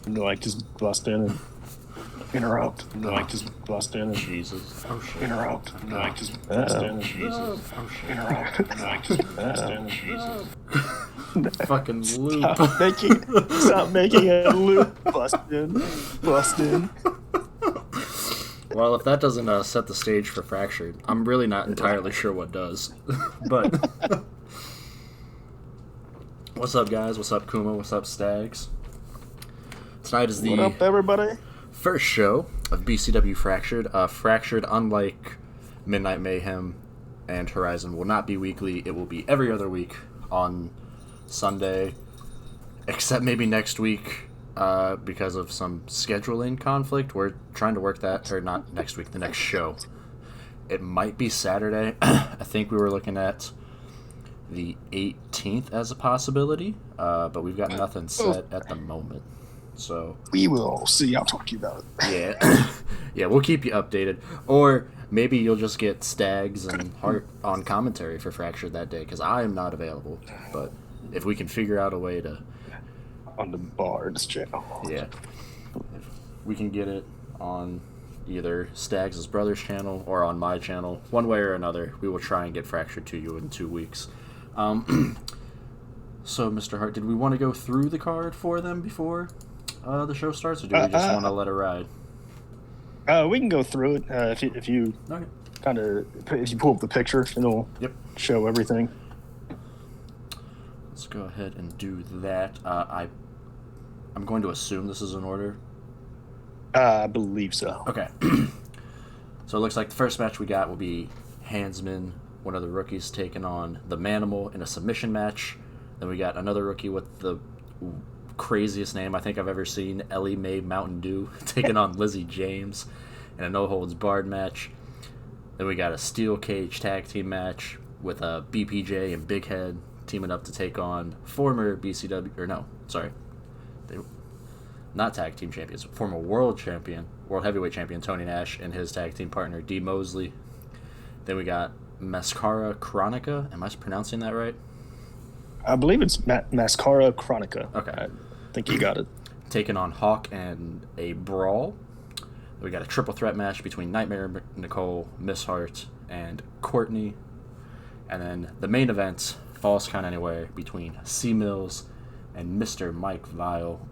Like just bust in and interrupt. Like just bust in and Jesus. oh shit. Interrupt. Like just bust in and Jesus. oh shit. Interrupt. Like just bust in and Jesus. Fucking loop. Stop making a loop. Bust in. Well, if that doesn't set the stage for Fractured, I'm really not entirely sure what does. But what's up, guys? What's up, Kuma? What's up, Stags? Tonight is What up, everybody? first show of BCW Fractured. Fractured, unlike Midnight Mayhem and Horizon, will not be weekly. It will be every other week on Sunday, except maybe next week. Because of some scheduling conflict. We're trying to work that, or not next week, the next show. It might be Saturday. I think we were looking at the 18th as a possibility, but we've got nothing set at the moment. So we will see. I'll talk to you about it. Yeah. Yeah, we'll keep you updated. Or maybe you'll just get Stags and Hart on commentary for Fractured that day, because I am not available. But if we can figure out a way to... On the Bard's channel. Yeah. If we can get it on either Stags' brother's channel or on my channel, one way or another, we will try and get Fractured to you in 2 weeks. So, Mr. Hart, did we want to go through the card for them before the show starts, or do we just want to let it ride? We can go through it if you Okay. if you pull up the picture, it'll show everything. Let's go ahead and do that. I'm going to assume this is in order. I believe so. Okay. So it looks like the first match we got will be Handsman, one of the rookies, taking on the Manimal in a submission match. Then we got another rookie with the craziest name I think I've ever seen, Ellie Mae Mountain Dew, taking on Lizzie James in a no-holds-barred match. Then we got a steel cage tag team match with BPJ and Big Head teaming up to take on former BCW, or no, sorry, not tag team champions, former world heavyweight champion Tony Nash and his tag team partner D. Mosley. Then we got Mascara Chronica. Am I pronouncing that right? I believe it's Mascara Chronica. Okay. I think you got it. Taking on Hawk and a brawl. We got a triple threat match between Nightmare Nicole, Miss Hart, and Courtney. And then the main event, Falls Count Anywhere, between C. Mills and Mr. Mike Vile.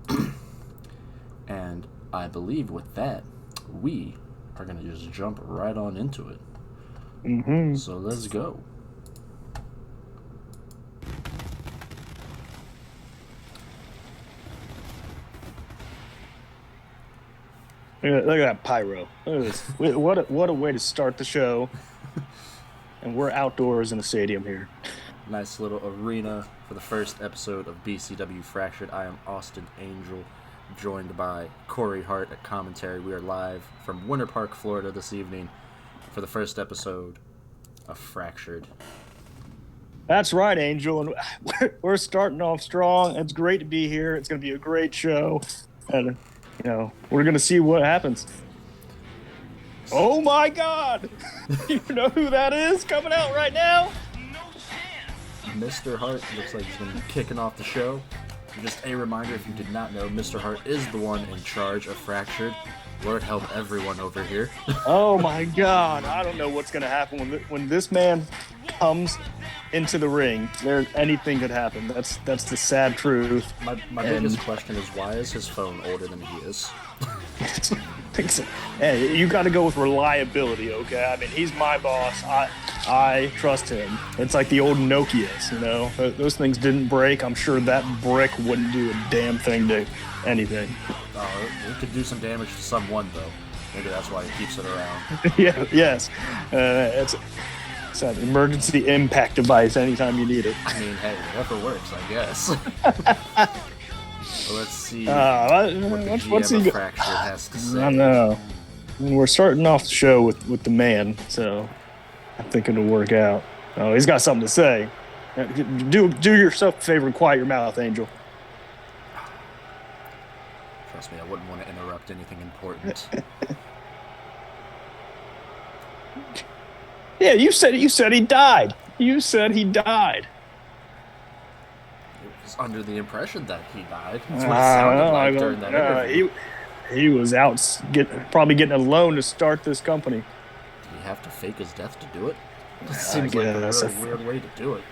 And I believe with that, we are going to just jump right on into it. Mm-hmm. So let's go. Look at that pyro. Look at this. What a way to start the show. And we're outdoors in a stadium here. Nice little arena for the first episode of BCW Fractured. I am Austin Angel, joined by Corey Hart at commentary. We are live from Winter Park, Florida this evening for the first episode of Fractured. That's right, Angel. And we're starting off strong. It's great to be here. It's going to be a great show. And, we're going to see what happens. Oh, my God. You know who that is coming out right now? Mr. Hart looks like he's going to be kicking off the show. Just a reminder, if you did not know, Mr. Hart is the one in charge of Fractured. Lord help everyone over here. Oh my God! I don't know what's gonna happen when this man comes into the ring. Anything could happen. That's the sad truth. My biggest question is, why is his phone older than he is? Hey, you got to go with reliability, okay? I mean, he's my boss. I trust him. It's like the old Nokias, Those things didn't break. I'm sure that brick wouldn't do a damn thing to anything. It could do some damage to someone, though. Maybe that's why he keeps it around. Yeah. Yes. It's an emergency impact device anytime you need it. I mean, hey, whatever works, I guess. Well, let's see what the GM of Fractured has to say. I know. We're starting off the show with the man, so I think it'll work out. Oh, he's got something to say. Do yourself a favor and quiet your mouth, Angel. Trust me, I wouldn't want to interrupt anything important. Yeah, you said he died. You said he died. was under the impression that he died. That's what it sounded like during that interview. He was out probably getting a loan to start this company. Did he have to fake his death to do it? It seems like a really weird way to do it.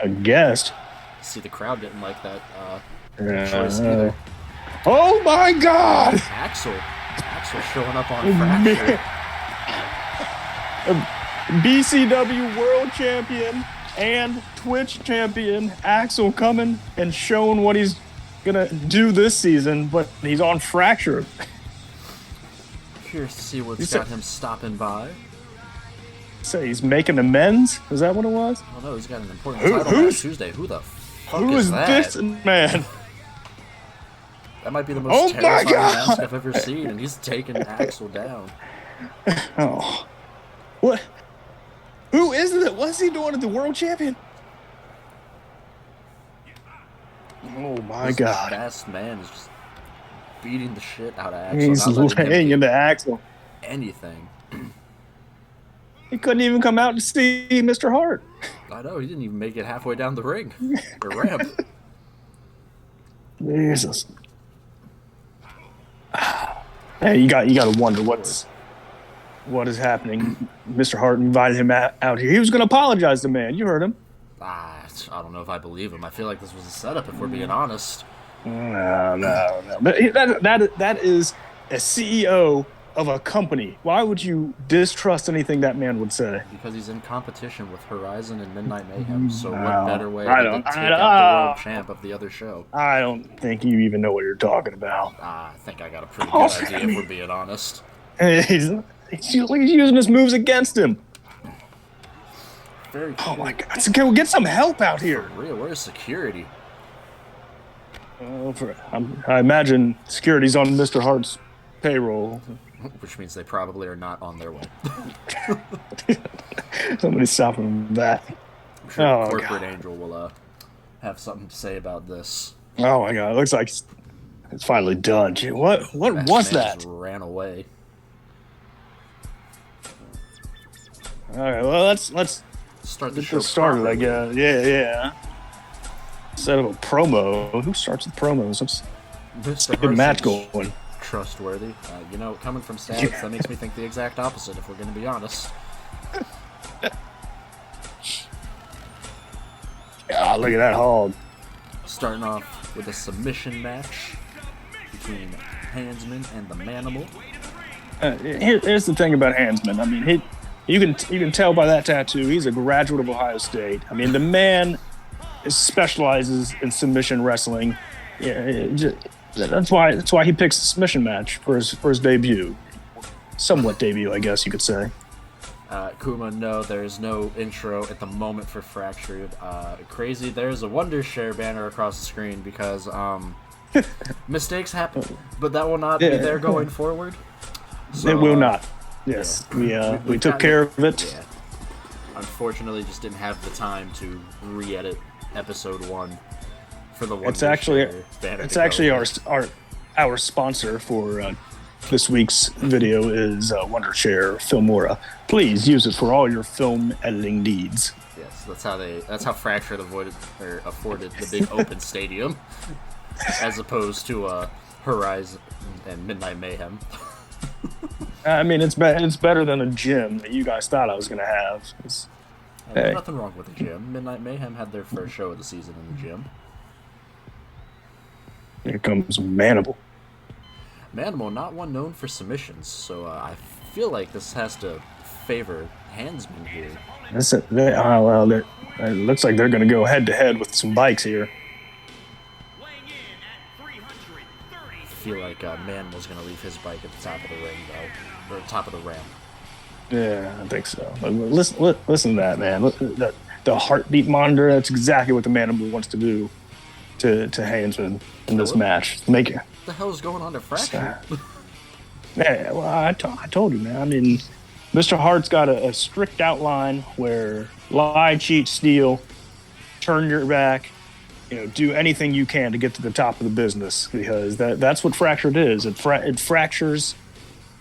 I guess. See, the crowd didn't like that choice either. Oh my God! Axel showing up on Fracture. BCW World Champion and Twitch Champion Axel coming and showing what he's gonna do this season, but he's on Fracture. Curious to see what's got him stopping by. So he's making amends? Is that what it was? Well, no, he's got an important title match Tuesday. Who the fuck is that? Who is this man? That might be the most terrifying mask I've ever seen, and he's taking Axel down. Oh. What? Who is it? What's he doing to the world champion? Oh my God. This masked man is just beating the shit out of Axel. He's laying into Axel. Anything. He couldn't even come out to see Mr. Hart. I know, he didn't even make it halfway down the ring. The ramp. Jesus. Hey, you got to wonder what is happening. Mr. Hart invited him out here. He was going to apologize to man. You heard him. I don't know if I believe him. I feel like this was a setup, if we're being honest. No. But that is a CEO of a company. Why would you distrust anything that man would say? Because he's in competition with Horizon and Midnight Mayhem. So what better way to take out the world champ of the other show? I don't think you even know what you're talking about. I think I got a pretty good idea, if we're being honest. He's using his moves against him. Very cool. Oh my God! So can we get some help out here? For real, where's security? I imagine security's on Mr. Hart's payroll. Which means they probably are not on their way. Somebody's stopping that. I'm sure Corporate Angel will have something to say about this. Oh my God! It looks like it's finally done. Gee, what was that? Just ran away. All right. Well, let's start the get show this started. properly. I guess. Yeah. Instead of a promo, who starts the promos? Let's get a match going. Trustworthy. Coming from Stats, that makes me think the exact opposite, if we're going to be honest. Yeah, look at that hog. Starting off with a submission match between Handsman and the Manimal. Here's the thing about Handsman. I mean, you can tell by that tattoo, he's a graduate of Ohio State. I mean, the man specializes in submission wrestling. Yeah, that's why he picks the submission match for his debut. Somewhat debut, I guess you could say. Kuma, no, there's no intro at the moment for Fractured. Crazy, there's a Wondershare banner across the screen because mistakes happen, but that will not be there going forward. So, it will not. Yes, we took care of it. Yeah. Unfortunately, just didn't have the time to re-edit episode 1 for the Wondershare banner. It's actually our sponsor for this week's video is Wondershare Filmora. Please use it for all your film editing needs. Yes, that's how Fractured afforded the big open stadium, as opposed to Horizon and Midnight Mayhem. I mean, it's better than a gym that you guys thought I was gonna have. There's nothing wrong with the gym. Midnight Mayhem had their first show of the season in the gym. Here comes Manimal. Manimal, not one known for submissions, so I feel like this has to favor Handsman here. It looks like they're going to go head-to-head with some bikes here. I feel like Manimal's going to leave his bike at the top of the ring, though, or top of the ramp. Yeah, I think so. Listen to that, man. The heartbeat monitor, that's exactly what the Manimal wants to do to Handsman in this match. Make it. What the hell is going on to Fracture? Yeah, well, I told you, man. I mean, Mr. Hart's got a strict outline where lie, cheat, steal, turn your back, do anything you can to get to the top of the business, because that's what Fractured is. It fractures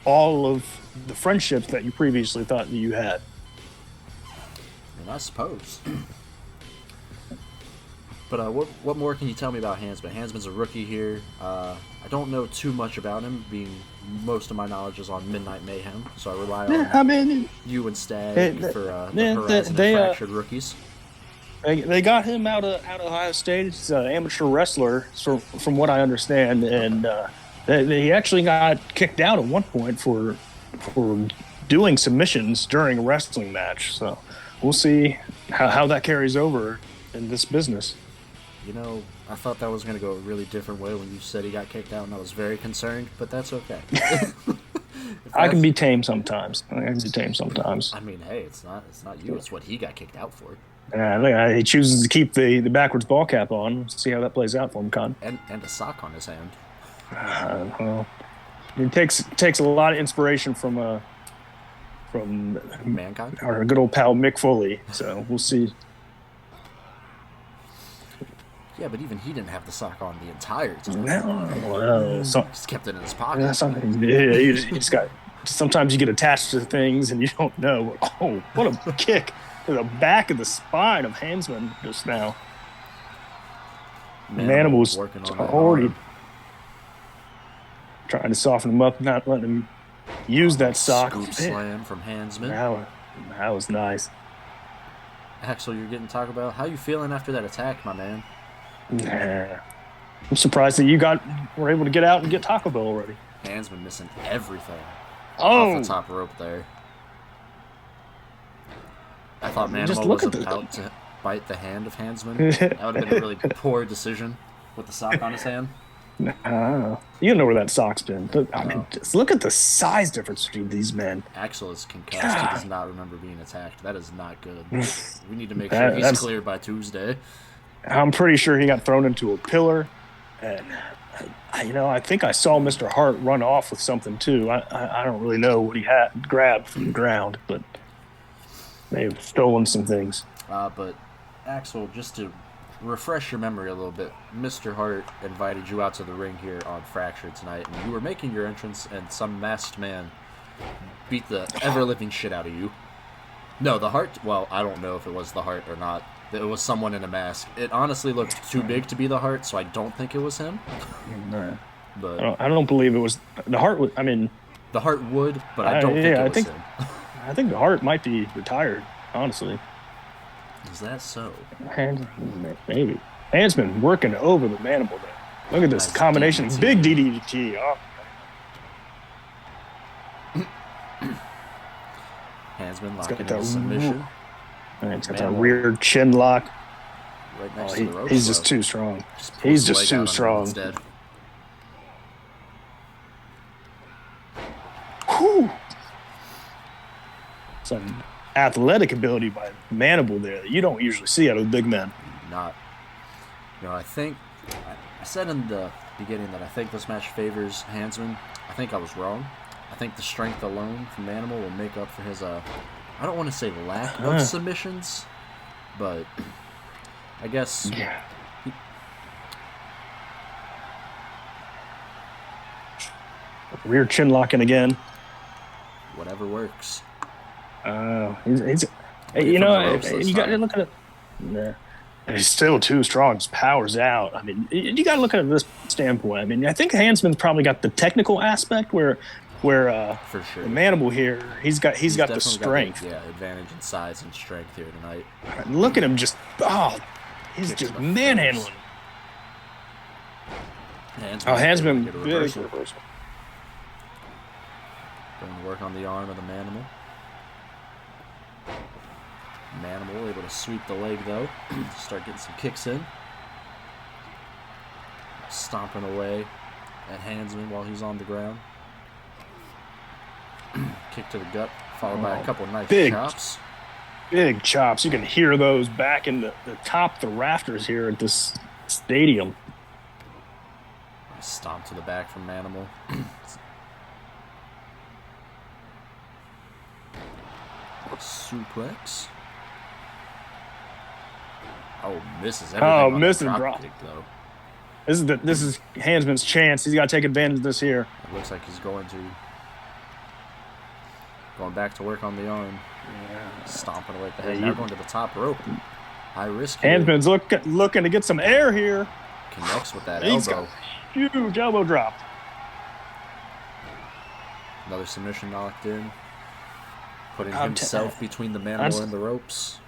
all of the friendships that you previously thought that you had. I suppose. But what more can you tell me about Hansman? Hansman's a rookie here. I don't know too much about him, being most of my knowledge is on Midnight Mayhem, so I rely Yeah, on I mean, you and Stag for the they, Horizon and they, Fractured rookies. they got him out of Ohio State. He's an amateur wrestler, from what I understand, and he actually got kicked out at one point for doing submissions during a wrestling match. So we'll see how that carries over in this business. You know, I thought that was going to go a really different way when you said he got kicked out, and I was very concerned, but that's okay. I can be tame sometimes. I mean, hey, it's not you. It's what he got kicked out for. He chooses to keep the backwards ball cap on. See how that plays out for him, Con. And a sock on his hand. Well, it takes a lot of inspiration from Mankind, our good old pal Mick Foley. So we'll see. Yeah, but even he didn't have the sock on the entire time. Well, Just kept it in his pocket. You just got. Sometimes you get attached to things and you don't know. Oh, what a kick to the back of the spine of Hansman just now. Manimal's already trying to soften him up, not letting him use that sock. Scoop slam from Hansman. That was nice. Axel, you're getting talk about how you feeling after that attack, my man. Nah. I'm surprised that were able to get out and get Taco Bell already. Hansman missing everything off the top rope there. I thought Manimal was about to bite the hand of Hansman. That would have been a really poor decision with the sock on his hand. You don't know where that sock's been. I mean, just look at the size difference between these men. Axel is concussed. God. He does not remember being attacked. That is not good. We need to make sure he's clear by Tuesday. I'm pretty sure he got thrown into a pillar, and I think I saw Mr. Hart run off with something too. I don't really know what he had grabbed from the ground, but they've stolen some things. But Axel, just to refresh your memory a little bit, Mr. Hart invited you out to the ring here on Fractured tonight, and you were making your entrance, and some masked man beat the ever-living shit out of you. No, the Hart, well, I don't know if it was the Hart or not. It was someone in a mask. It honestly looked too big to be the Hart, so I don't think it was him. But I don't believe it was the Hart. I mean, the Hart would, but I don't think it was him. I think the Hart might be retired, honestly. Is that so? Maybe. Hansman working over the Manimal there. Look at this combination. DDT. Big DDT. Oh. Hansman locking in a submission. It's got that weird chin lock. Right next to the rope. He's just too strong. He's just too strong. Whew. Some athletic ability by Manimal there that you don't usually see out of big men. Not. I think I said in the beginning that I think this match favors Hansman. I think I was wrong. I think the strength alone from Manimal will make up for his I don't want to say lack of submissions, but I guess rear chin locking again. Whatever works. You got to look at it. Nah. He's still too strong. His power's out. I mean, you got to look at it from this standpoint. I mean, I think Hansman's probably got the technical aspect where for sure the Manimal here, he's got the strength. Advantage in size and strength here tonight. Look at him he's just manhandling. Hansman big reversal. Going to work on the arm of the Manimal. Manimal able to sweep the leg though. Start getting some kicks in. Stomping away at Hansman while he's on the ground. Kick to the gut, followed by a couple nice chops. Big chops. You can hear those back in the top of the rafters here at this stadium. Stomp to the back from Manimal. Suplex. Oh, misses everything. Oh, misses drop kick though. This is Hansman's chance. He's got to take advantage of this here. It looks like he's going back to work on the arm. Yeah. Stomping away at the head. Now going to the top rope. High risk here. Hansman's looking to get some air here. Connects with that He's elbow. got a huge elbow drop. Another submission knocked in. Putting himself between the manimal and the ropes.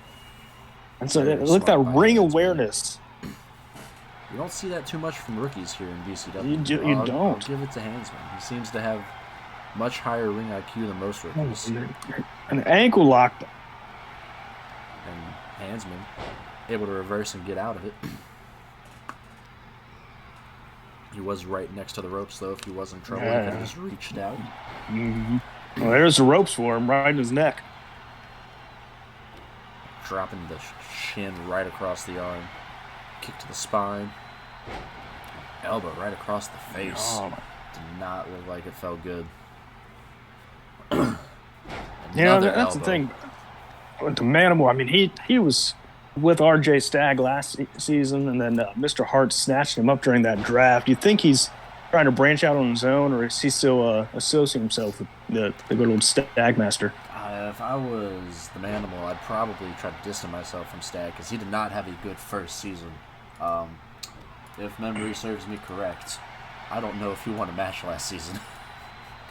And so look at that ring awareness. You don't see that too much from rookies here in BCW. You don't. I'll give it to Hansman. He seems to have much higher ring IQ than most rookies. An ankle lock. And Hansman able to reverse and get out of it. He was right next to the ropes, though. If he was in trouble, he could have just reached out. Mm-hmm. Well, there's the ropes for him, right in his neck. Dropping the shin right across the arm. Kick to the spine. Elbow right across the face. Oh. Did not look like it felt good. That's the thing. With the Manimal, I mean, he was with RJ Stagg last season, and then Mr. Hart snatched him up during that draft. You think he's trying to branch out on his own, or is he still associating himself with the good old Stagg master? If I was the Manimal, I'd probably try to distance myself from Stagg because he did not have a good first season. If memory serves me correct, I don't know if he won a match last season.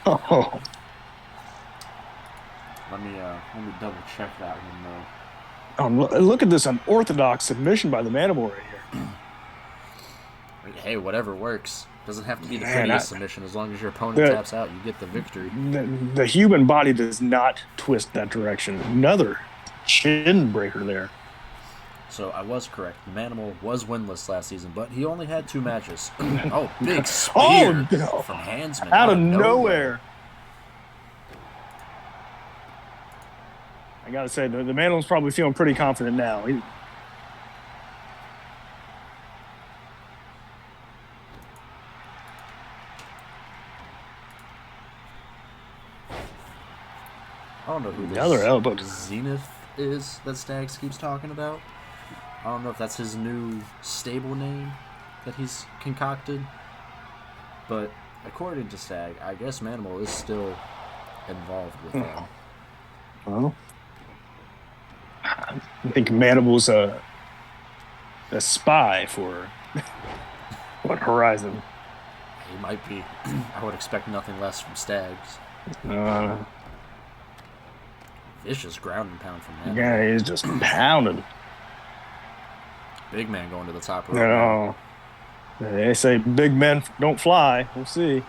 Oh. Let me double check that one though. Look at this unorthodox submission by the Manimal right here. Hey, whatever works. Doesn't have to be the prettiest submission. As long as your opponent taps out, you get the victory. The human body does not twist that direction. Another chin breaker there. So I was correct. The Manimal was winless last season, but he only had 2 matches. Oh, big spear from Hansman. Out of nowhere. I gotta say, the Manimal's probably feeling pretty confident now. I don't know who this Another elbow. Zenith is that Staggs keeps talking about. I don't know if that's his new stable name that he's concocted. But according to Stagg, I guess Manimal is still involved with them. Well, I think Manimal's a spy for what Horizon. He might be. I would expect nothing less from Staggs. Vicious ground and pound from Manimal. Yeah, he's just pounding. Big man going to the top rope. They say big men don't fly. We'll see.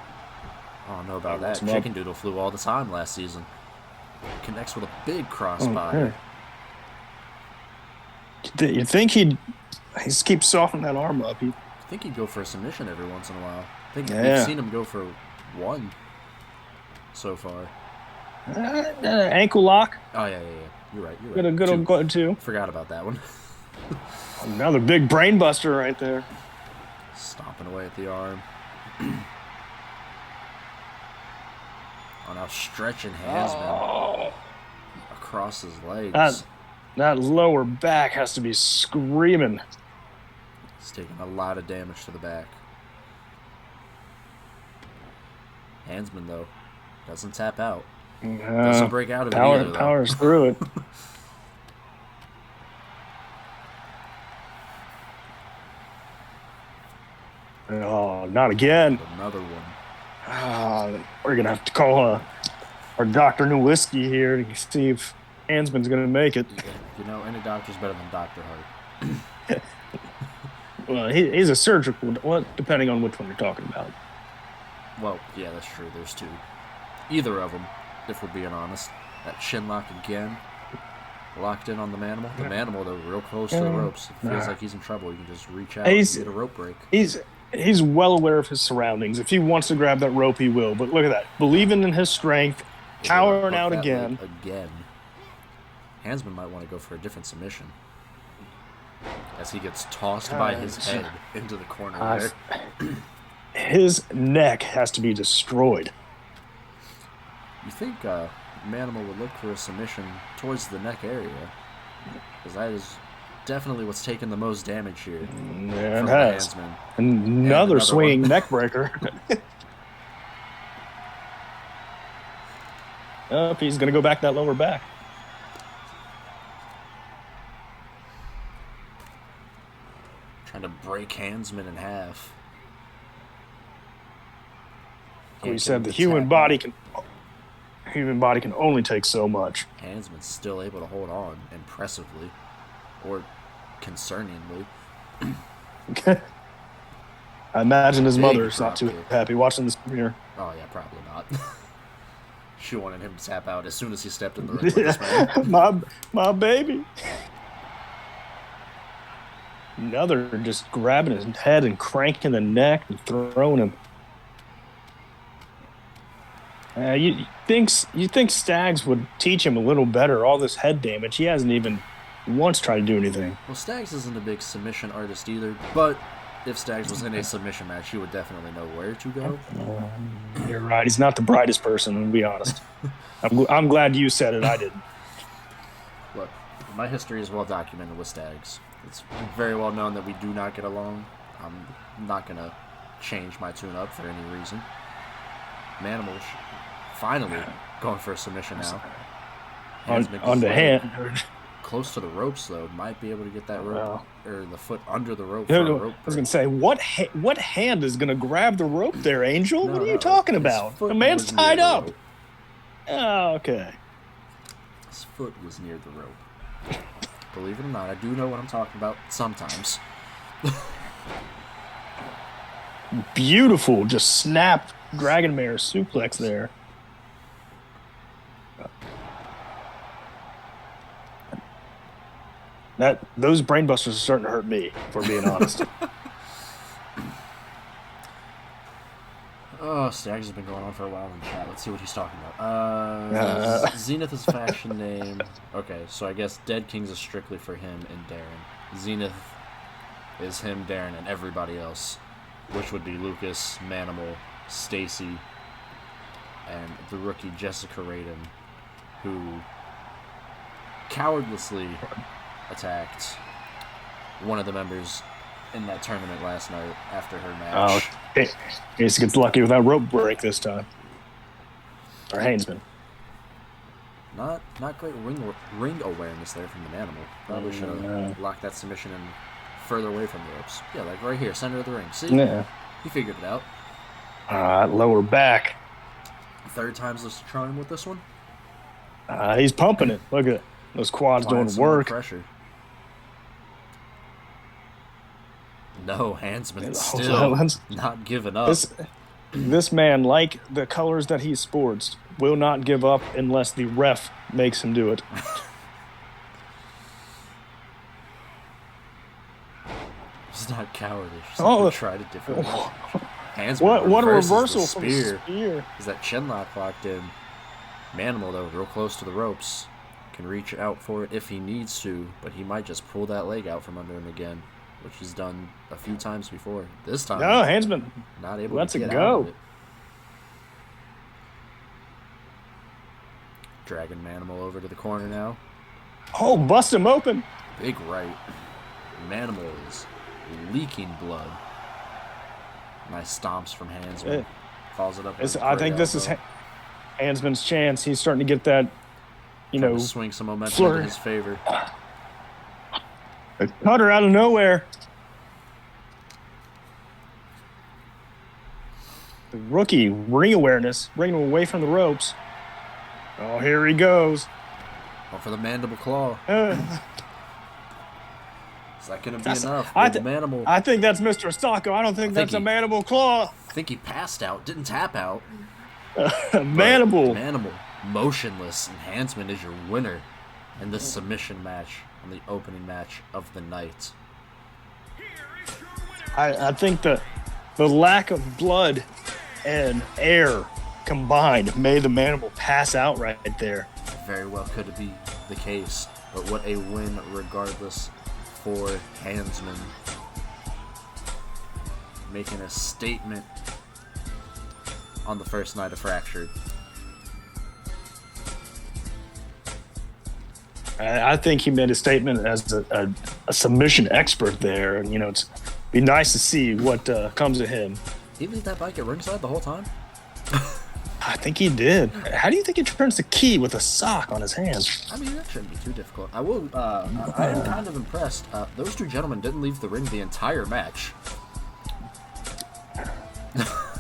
I don't know about that. Chicken Doodle flew all the time last season. Connects with a big crossbody. You think he keeps softening that arm up? I think he'd go for a submission every once in a while. I think we've seen him go for one so far. Ankle lock. Oh, yeah. You're right. Good old go too. Forgot about that one. Another big brain buster right there. Stomping away at the arm. Now stretching Hansman across his legs. That lower back has to be screaming. He's taking a lot of damage to the back. Hansman, though, doesn't tap out. Doesn't break out of it either, though. Powers through it. Oh, not again. Another one. We're going to have to call our Dr. Nowinski here to see if Hansman's going to make it. Yeah, any doctor's better than Dr. Hart. Well, he's a surgical, depending on which one you're talking about. Well, yeah, that's true. There's 2. Either of them, if we're being honest. That chin lock again. Locked in on the Manimal. The Manimal, though, real close to the ropes. It feels like he's in trouble. You can just reach out and get a rope break. He's well aware of his surroundings. If he wants to grab that rope, he will. But look at that. Believing in his strength, powering out again. Hansman might want to go for a different submission. As he gets tossed by his head into the corner there. His neck has to be destroyed. You think Manimal would look for a submission towards the neck area? Because that is definitely what's taken the most damage here. Yeah, it has. Another swinging neck breaker. He's going to go back that lower back. Trying to break Handsman in half. We said the human body can only take so much. Handsman's still able to hold on impressively, or concerningly. I imagine his Big mother's not drop too kick. happy watching this premiere. Oh yeah, probably not. She wanted him to tap out as soon as he stepped in the ring with this man. my baby. Another just grabbing his head and cranking the neck and throwing him. You think Staggs would teach him a little better? All this head damage, he hasn't even once tried to do anything. Well, Staggs isn't a big submission artist either, but if Staggs was in a submission match, he would definitely know where to go. You're right. He's not the brightest person, to be honest. I'm glad you said it. I didn't. Look, my history is well documented with Staggs. It's very well known that we do not get along. I'm not going to change my tune-up for any reason. Manimal finally going for a submission now. On the hand. Close to the ropes, though. Might be able to get that rope, or the foot under the rope. I For a rope was going to say, what hand is going to grab the rope there, Angel? What are you talking about? The man's tied up. Oh, okay. His foot was near the rope. Believe it or not, I do know what I'm talking about sometimes. Beautiful, just snap Dragon Mare suplex there. Those brainbusters are starting to hurt me, if we're being honest. Oh, Staggs has been going on for a while in chat. Let's see what he's talking about. Zenith is faction name. Okay, so I guess Dead Kings is strictly for him and Darren. Zenith is him, Darren, and everybody else, which would be Lucas, Manimal, Stacy, and the rookie Jessica Raiden, who cowardlessly attacked one of the members in that tournament last night after her match. Oh, he just gets lucky with that rope break this time. Or Hainsman. Not great ring awareness there from the Manimal. Probably should have locked that submission in further away from the ropes. Yeah, like right here, center of the ring. See? Yeah. He figured it out. Lower back. Third time's the charm with this one. He's pumping it. Look at those quads doing work. Pressure. No, Handsman still not giving up. This man, like the colors that he sports, will not give up unless the ref makes him do it. It's not cowardice. He tried a different way. Handsman what a reverses reversal the from the spear. Is that chinlock locked in? Manimal, though, real close to the ropes. Can reach out for it if he needs to, but he might just pull that leg out from under him again, which he's done a few times before. This time, no, Handsman not able lets to get it out go. of it. Dragging Manimal over to the corner now. Oh, bust him open. Big right. Manimal is leaking blood. Nice stomps from Handsman. Follows it up. I think this is Handsman's chance. He's starting to get that, to swing some momentum in his favor. A cutter out of nowhere. The rookie ring awareness, bringing him away from the ropes. Oh, here he goes. Oh, for the mandible claw. Is that going to be enough? Manimal. I think that's Mr. Sacco. I don't think that's a mandible claw. I think he passed out, didn't tap out. Manimal. Motionless. And Handsman is your winner in this submission match on the opening match of the night. I think the lack of blood and air combined made the Manimal pass out right there. Very well could be the case, but what a win regardless for Handsman. Making a statement on the first night of Fractured. I think he made a statement as a submission expert there, and it's be nice to see what comes of him. He leave that bike at ringside the whole time? I think he did. How do you think he turns the key with a sock on his hand? I mean, that shouldn't be too difficult. I will. I am kind of impressed. Those two gentlemen didn't leave the ring the entire match.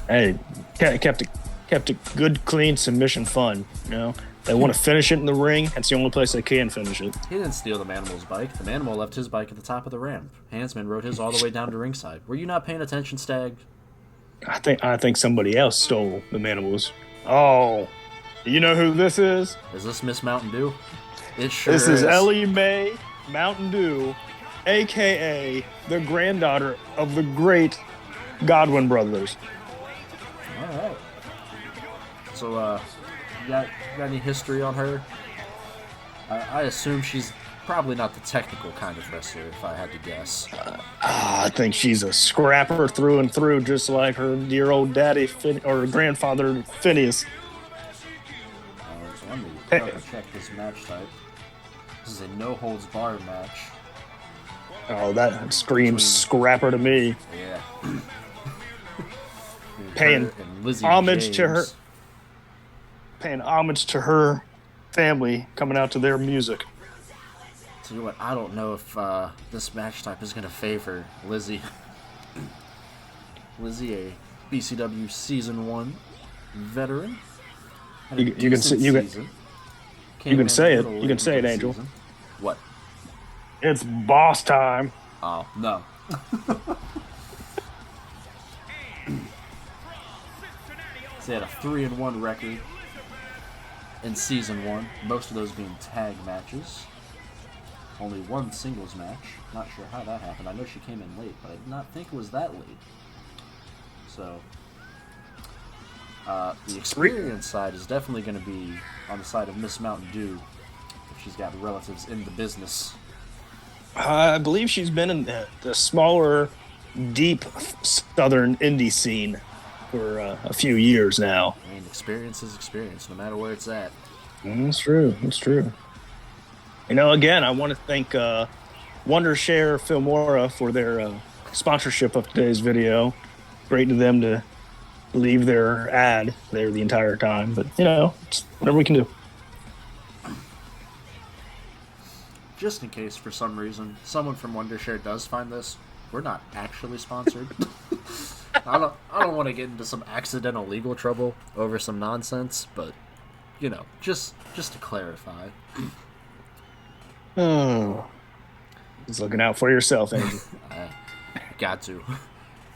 Hey, kept it good, clean submission fun. You know, they want to finish it in the ring. That's the only place they can finish it. He didn't steal the Manimal's bike. The Manimal left his bike at the top of the ramp. Handsman rode his all the way down to ringside. Were you not paying attention, Stag? I think somebody else stole the Manimals. Oh, you know who this is? Is this Miss Mountain Dew? It sure This is Ellie Mae Mountain Dew, a.k.a. the granddaughter of the great Godwin brothers. All right. So, you got any history on her? I assume she's probably not the technical kind of wrestler, if I had to guess. I think she's a scrapper through and through, just like her dear old daddy or grandfather Phineas. So let me double check this match type. This is a no-holds-barred match. Oh, that screams scrapper to me. Yeah. Paying homage to her. Paying homage to her family, coming out to their music. So you know what? I don't know if this match type is going to favor Lizzie. Lizzie, a BCW Season 1 veteran. You can say it. You can say it, Angel. Season. What? It's boss time. Oh, no. So they had a 3-1 record in Season 1, most of those being tag matches. Only one singles match. Not sure how that happened. I know she came in late, but I did not think it was that late. So, the experience side is definitely going to be on the side of Miss Mountain Dew if she's got relatives in the business. I believe she's been in the smaller, deep southern indie scene for a few years now. I mean, experience is experience, no matter where it's at. That's true. That's true. You know, again, I want to thank Wondershare Filmora for their sponsorship of today's video. Great to them to leave their ad there the entire time. But, you know, it's whatever we can do. Just in case, for some reason, someone from Wondershare does find this, we're not actually sponsored. I don't want to get into some accidental legal trouble over some nonsense, but, you know, just to clarify. Oh, just looking out for yourself, Andrew. Got to.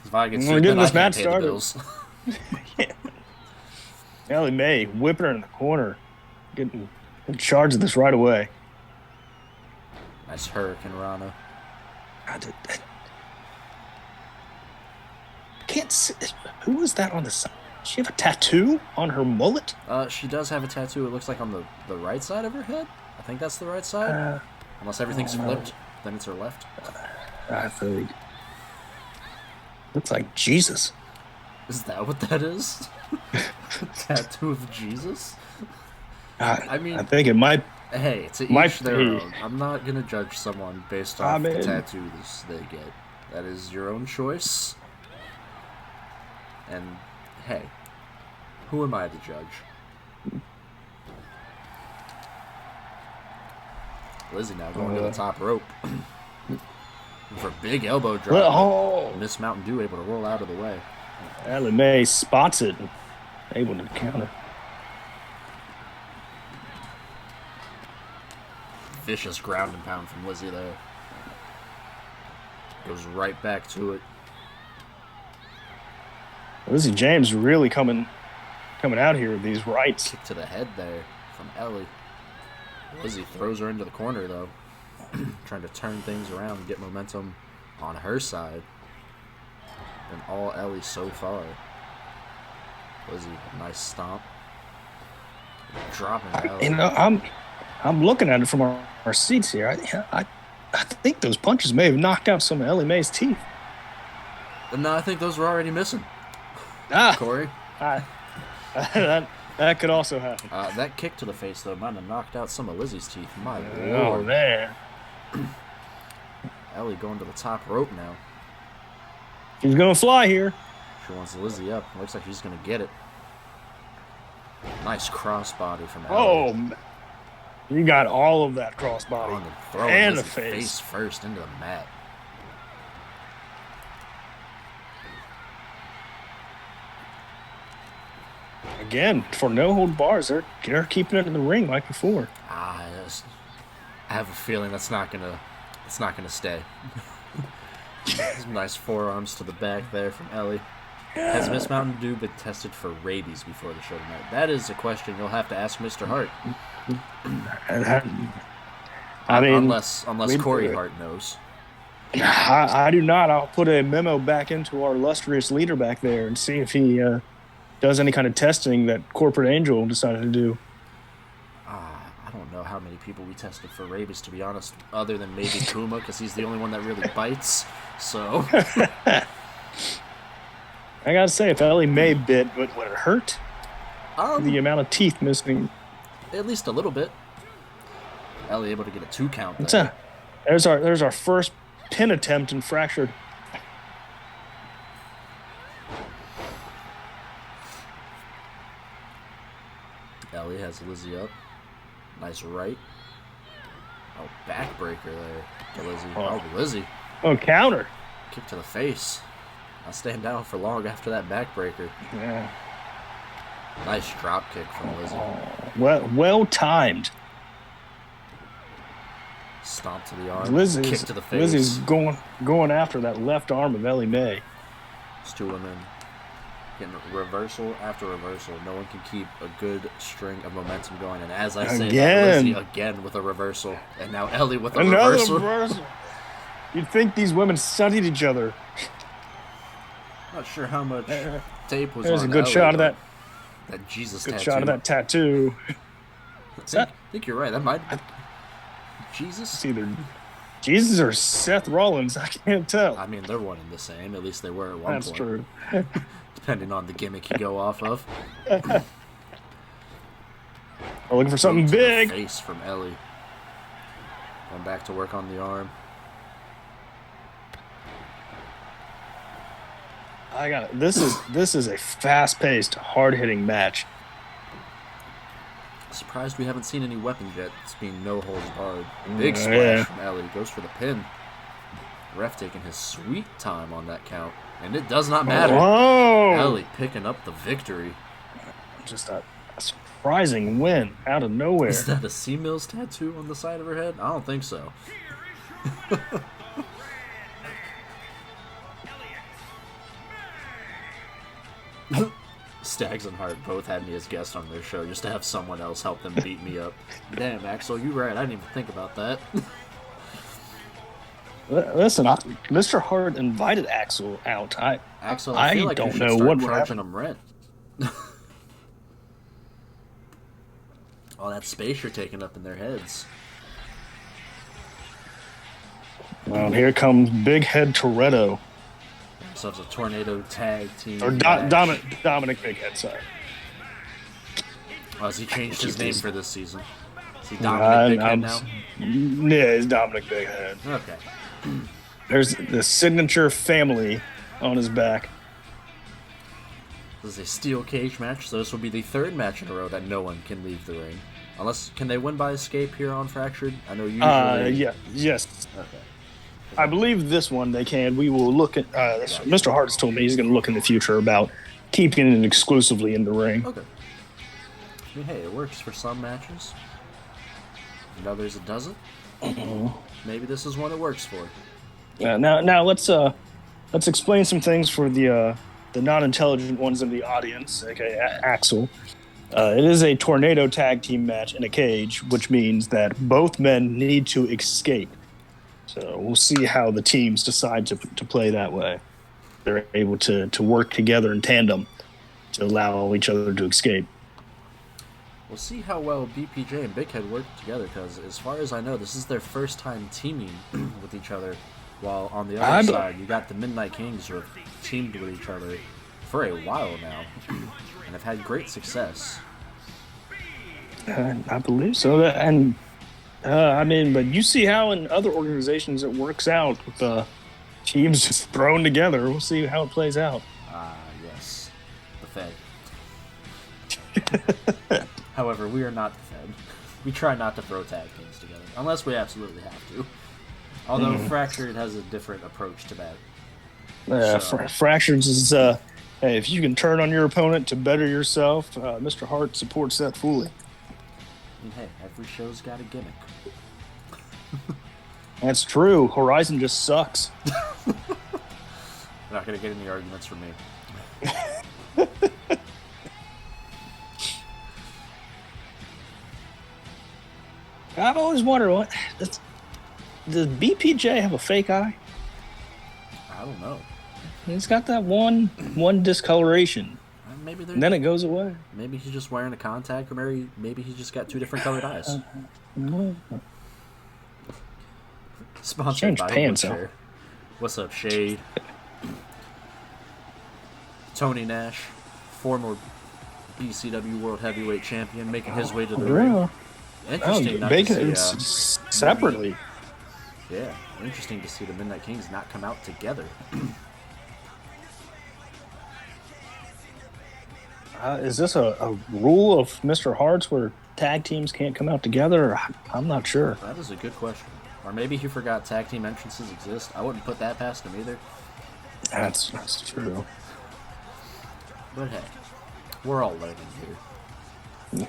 If I get We're sued, getting then I this can't match pay the started. bills. Ellie Mae whipping her in the corner, getting in charge of this right away. Nice Hurricane Rana. I can't see. Who was that on the side? Does she have a tattoo on her mullet? She does have a tattoo. It looks like on the right side of her head. I think that's the right side. Unless everything's flipped, then it's her left. I think. Looks like Jesus. Is that what that is? Tattoo of Jesus? I mean, I think it might. Hey, to each their own. I'm not gonna judge someone based off the tattoos they get. That is your own choice. And hey, who am I to judge? Lizzie now going to the top rope. For a big elbow drop. Oh. Miss Mountain Dew able to roll out of the way. Ellie Mae spots it and able to counter. Vicious ground and pound from Lizzie there. Goes right back to it. Lizzie James really coming out here with these rights. Kick to the head there from Ellie. Lizzie throws her into the corner though. Trying to turn things around and get momentum on her side. And all Ellie so far. Lizzie, a nice stomp. Dropping Ellie. You know, I'm looking at it from our seats here. I think those punches may have knocked out some of Ellie Mae's teeth. No, I think those were already missing. Corey. That could also happen. That kick to the face, though, might have knocked out some of Lizzie's teeth. My Oh, lord. man. Ellie going to the top rope now. She's going to fly here. She wants Lizzie up. Looks like she's going to get it. Nice crossbody from Ellie. Oh, you got all of that crossbody. On the throw and Lizzie the face. first into the mat. Again, for no hold bars, they're keeping it in the ring like before. I have a feeling that's not gonna stay. Some nice forearms to the back there from Ellie. Has Miss Mountain Dew been tested for rabies before the show tonight? That is a question you'll have to ask Mr. Hart. I mean, unless Corey Hart knows. I do not. I'll put a memo back into our illustrious leader back there and see if he does any kind of testing that Corporate Angel decided to do. I don't know how many people we tested for rabies, to be honest, other than maybe Kuma, because he's the only one that really bites. So I gotta say, if Ellie Mae bit, would it hurt? The amount of teeth missing. At least a little bit. Ellie able to get a 2 count there. There's our first pin attempt in Fractured. Ellie has Lizzie up. Nice right. Oh, backbreaker there to Lizzie. Oh, Lizzie. Oh, counter. Kick to the face. Not staying down for long after that backbreaker. Yeah. Nice drop kick from Lizzie. Well timed. Stomp to the arm. Kick to the face. Lizzie's going after that left arm of Ellie Mae. It's 2 women getting reversal after reversal. No one can keep a good string of momentum going. And as I say, Lizzie again with a reversal, and now Ellie with a reversal. You'd think these women studied each other. Not sure how much tape was. There's on a good Ellie, shot of that. That Jesus good tattoo. Shot of that tattoo. I think you're right. That might. Jesus. It's either Jesus or Seth Rollins. I can't tell. I mean, they're one and the same. At least they were at one point. That's true. Depending on the gimmick you go off of. We're looking for something big. Face from Ellie. Going back to work on the arm. I got it. This is a fast-paced, hard-hitting match. Surprised we haven't seen any weapons yet. It's being no holds barred. Big splash from Ellie. Goes for the pin. Ref taking his sweet time on that count. And it does not matter. Whoa. Ellie picking up the victory. Just a surprising win out of nowhere. Is that a C-Mills tattoo on the side of her head? I don't think so. Stags and Hart both had me as guests on their show just to have someone else help them beat me up. Damn, Axel, you're right. I didn't even think about that. Listen, Mr. Hart invited Axel out. Axel, I feel like don't you should know start what charging him rent. All that space you're taking up in their heads. Well, here comes Big Head Toretto. Themselves a tornado tag team. Or Dominic Big Head, sorry. Oh, has he changed his name for this season? Is he Dominic Big Head now? Yeah, he's Dominic Big Head. Okay. There's the signature family on his back. This is a steel cage match, so this will be the 3rd match in a row that no one can leave the ring. Unless, can they win by escape here on Fractured? I know usually... Yes. Okay. I believe this one they can. We will look at... Mr. Hart has told me he's going to look in the future about keeping it exclusively in the ring. Okay. I mean, hey, it works for some matches. And others it doesn't. Maybe this is one it works for. Now let's explain some things for the non-intelligent ones in the audience, aka Axel. It is a tornado tag team match in a cage, which means that both men need to escape. So we'll see how the teams decide to play that way. They're able to work together in tandem to allow each other to escape. We'll see how well BPJ and Big Head work together, because as far as I know, this is their first time teaming with each other. While on the other side, you got the Midnight Kings who have teamed with each other for a while now and have had great success. I believe so. And but you see how in other organizations it works out with teams just thrown together. We'll see how it plays out. Yes. The Fed. However, we are not the Fed. We try not to throw tag teams together, unless we absolutely have to. Although Fractured has a different approach to that. Fractures is, hey, if you can turn on your opponent to better yourself, Mr. Hart supports that fully. I mean, hey, every show's got a gimmick. That's true. Horizon just sucks. You're not going to get any arguments from me. I've always wondered, does BPJ have a fake eye? I don't know. He's got that one discoloration. Maybe and then it goes away. Maybe he's just wearing a contact, or maybe he's just got two different colored eyes. Sponsored by Woodshare. What's up, Shade? Tony Nash, former BCW World Heavyweight Champion, making his way to the ring. Interesting not to see, separately. Yeah, interesting to see the Midnight Kings not come out together. Is this a rule of Mr. Hart's where tag teams can't come out together? I'm not sure. That is a good question. Or maybe he forgot tag team entrances exist. I wouldn't put that past him either. That's true. But hey, we're all learning here.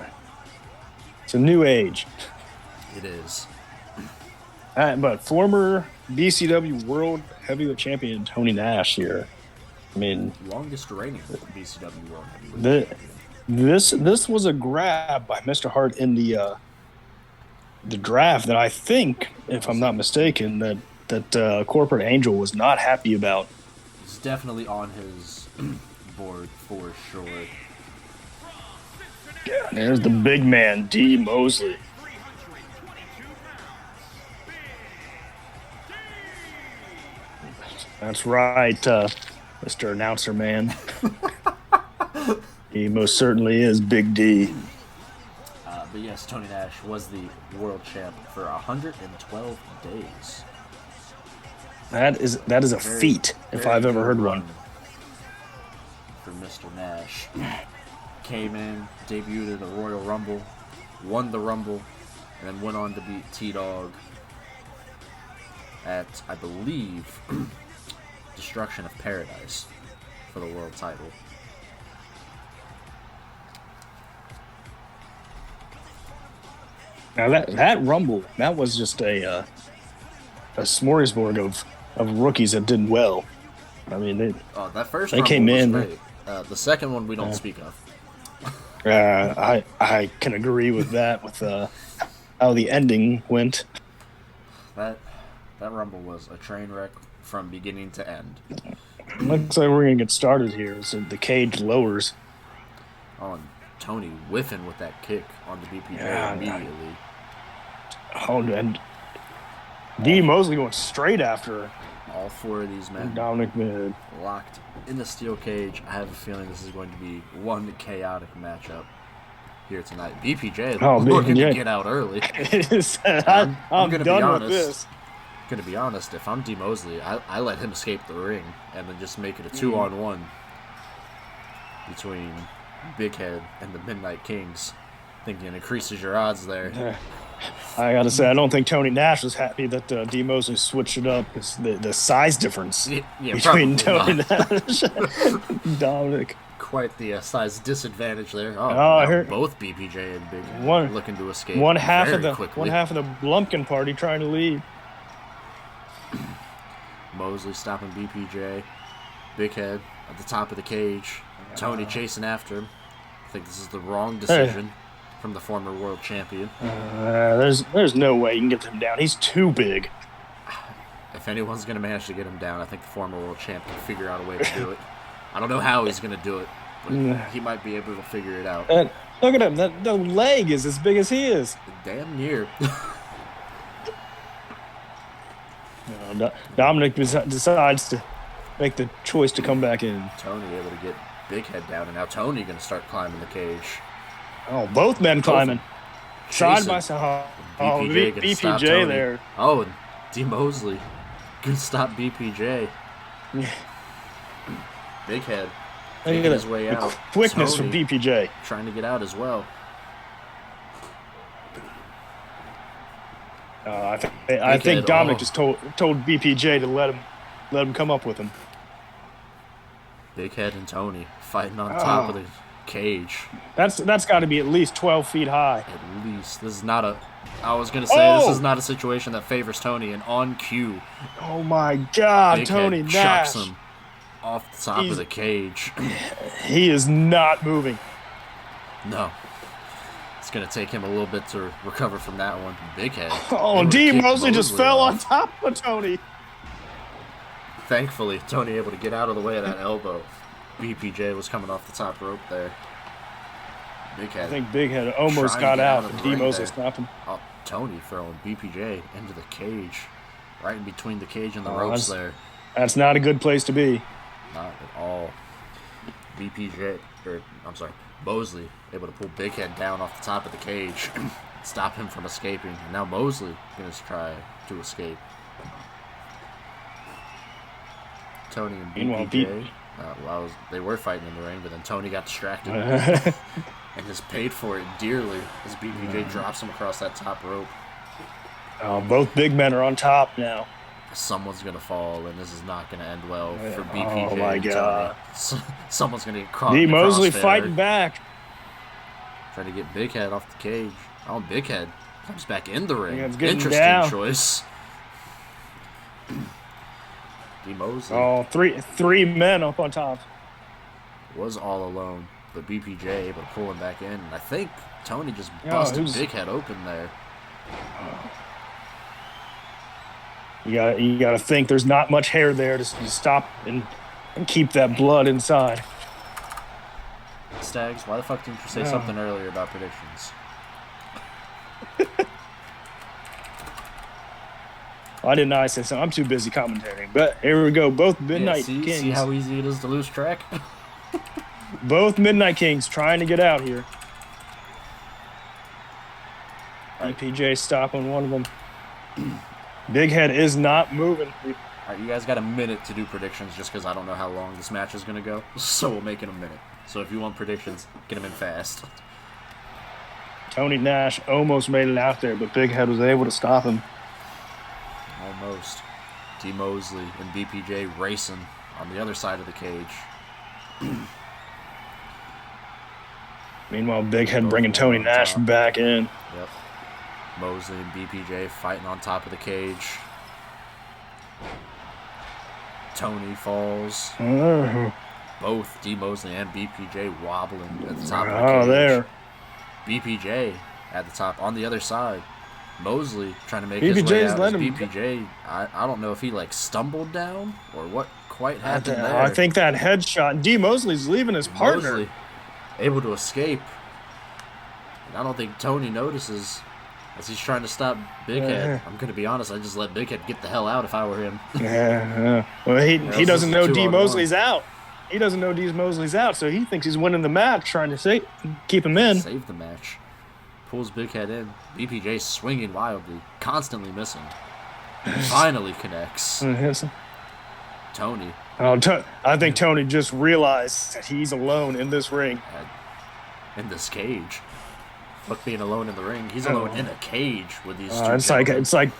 It's a new age. It is. But former BCW World Heavyweight Champion Tony Nash here. I mean, longest reigning BCW World Heavyweight Champion. This was a grab by Mr. Hart in the draft that I think, if I'm not mistaken, that Corporate Angel was not happy about. It's definitely on his board for sure. Yeah, there's the big man, D. Mosley. That's right, Mr. Announcer Man. He most certainly is Big D. But yes, Tony Nash was the world champ for 112 days. That is a feat, if I've ever heard one. For Mr. Nash. Came in, debuted at the Royal Rumble, won the Rumble, and then went on to beat T-Dog at, I believe, Destruction of Paradise for the world title. Now that Rumble, that was just a smorgasbord of rookies that did well. I mean, that first they Rumble came was in. Great. The second one we don't speak of. I can agree with that. With how the ending went. That Rumble was a train wreck from beginning to end. Looks like we're gonna get started here. So the cage lowers. Oh, and Tony whiffing with that kick on the BPJ immediately. Oh, and D. Mosley going straight after her. All four of these men Dominic mid locked in the steel cage. I have a feeling this is going to be one chaotic matchup here tonight. BPJ looking to get out early. I'm done with this. I'm gonna be honest, if I'm D. Mosley, I let him escape the ring and then just make it a 2-on-1 between Big Head and the Midnight Kings. Thinking it increases your odds there. I gotta say, I don't think Tony Nash was happy that D. Mosley switched it up because the size difference between Tony Nash and Dominic. Quite the size disadvantage there. I heard both BPJ and Big Head looking to escape. One half of quickly. the Blumpkin party trying to leave. Mosley stopping BPJ. Big Head at the top of the cage. Tony chasing after him. I think this is the wrong decision from the former world champion. There's no way you can get him down. He's too big. If anyone's going to manage to get him down, I think the former world champ can figure out a way to do it. I don't know how he's going to do it, but he might be able to figure it out. Look at him. The leg is as big as he is. Damn near. Dominic decides to make the choice to come back in. Tony able to get Big Head down, and now Tony going to start climbing the cage. Oh, both men climbing. Side by side. Oh, BPJ there. Oh, and D. Mosley can stop BPJ. Yeah. Big Head taking his way the out. quickness Tony from BPJ. trying to get out as well. I think Dominic just told BPJ to let him come up with him. Big Head and Tony fighting on top of the cage. That's got to be at least 12 feet high. At least. This is not a... I was going to say, this is not a situation that favors Tony, and on cue... Oh, my God, Big Tony Head Nash. chucks him off the top of the cage. He is not moving. No. It's going to take him a little bit to recover from that one. Big Head. Oh, D. Mosley just fell on top of Tony. Thankfully, Tony able to get out of the way of that elbow. BPJ was coming off the top rope there. Big Head. I think Big Head almost got out, but D. Mosley stopped him. Oh, Tony throwing BPJ into the cage. Right in between the cage and the ropes there. That's not a good place to be. Not at all. Mosley able to pull Big Head down off the top of the cage. Stop him from escaping. And now Mosley going to try to escape. Tony and BPJ. They were fighting in the ring, but then Tony got distracted and just paid for it dearly as BPJ drops him across that top rope. Both big men are on top now. Someone's going to fall, and this is not going to end well for BPJ. Oh, my God. Someone's going to get caught. D. Mosley fighting back. Trying to get Big Head off the cage. Oh, Big Head comes back in the ring. Interesting choice. D. Mosley. Oh, three men up on top. Was all alone, but BPJ able to pull him back in. And I think Tony just busted Big Head open there. You gotta think there's not much hair there to stop and keep that blood inside. Stags, why the fuck didn't you say something earlier about predictions? Why didn't I say something? I'm too busy commentating. But here we go. Both Midnight Kings. See how easy it is to lose track? Both Midnight Kings trying to get out here. BPJ stopping one of them. Big Head is not moving. All right, you guys got a minute to do predictions just because I don't know how long this match is going to go. So we'll make it a minute. So if you want predictions, get them in fast. Tony Nash almost made it out there, but Big Head was able to stop him. Almost. D. Mosley and BPJ racing on the other side of the cage. Meanwhile, Big Head bringing Tony Nash back in. Yep. Mosley and BPJ fighting on top of the cage. Tony falls. Both D. Mosley and BPJ wobbling at the top of the cage. There. BPJ at the top on the other side. Mosley trying to make his way out as BPJ. I don't know if he stumbled down or what quite happened there. I think that headshot. D. Mosley's leaving his partner. Mosley able to escape. And I don't think Tony notices as he's trying to stop Big Head. I'm going to be honest, I just let Big Head get the hell out if I were him. Well, he doesn't know D. Mosley's out. He doesn't know D. Mosley's out, so he thinks he's winning the match, trying to keep him in. Save the match. Pulls Big Head in. BPJ swinging wildly, constantly missing. Finally connects. Tony. I think Tony just realized that he's alone in this ring. In this cage. Fuck being alone in the ring. He's alone in a cage with these two. It's like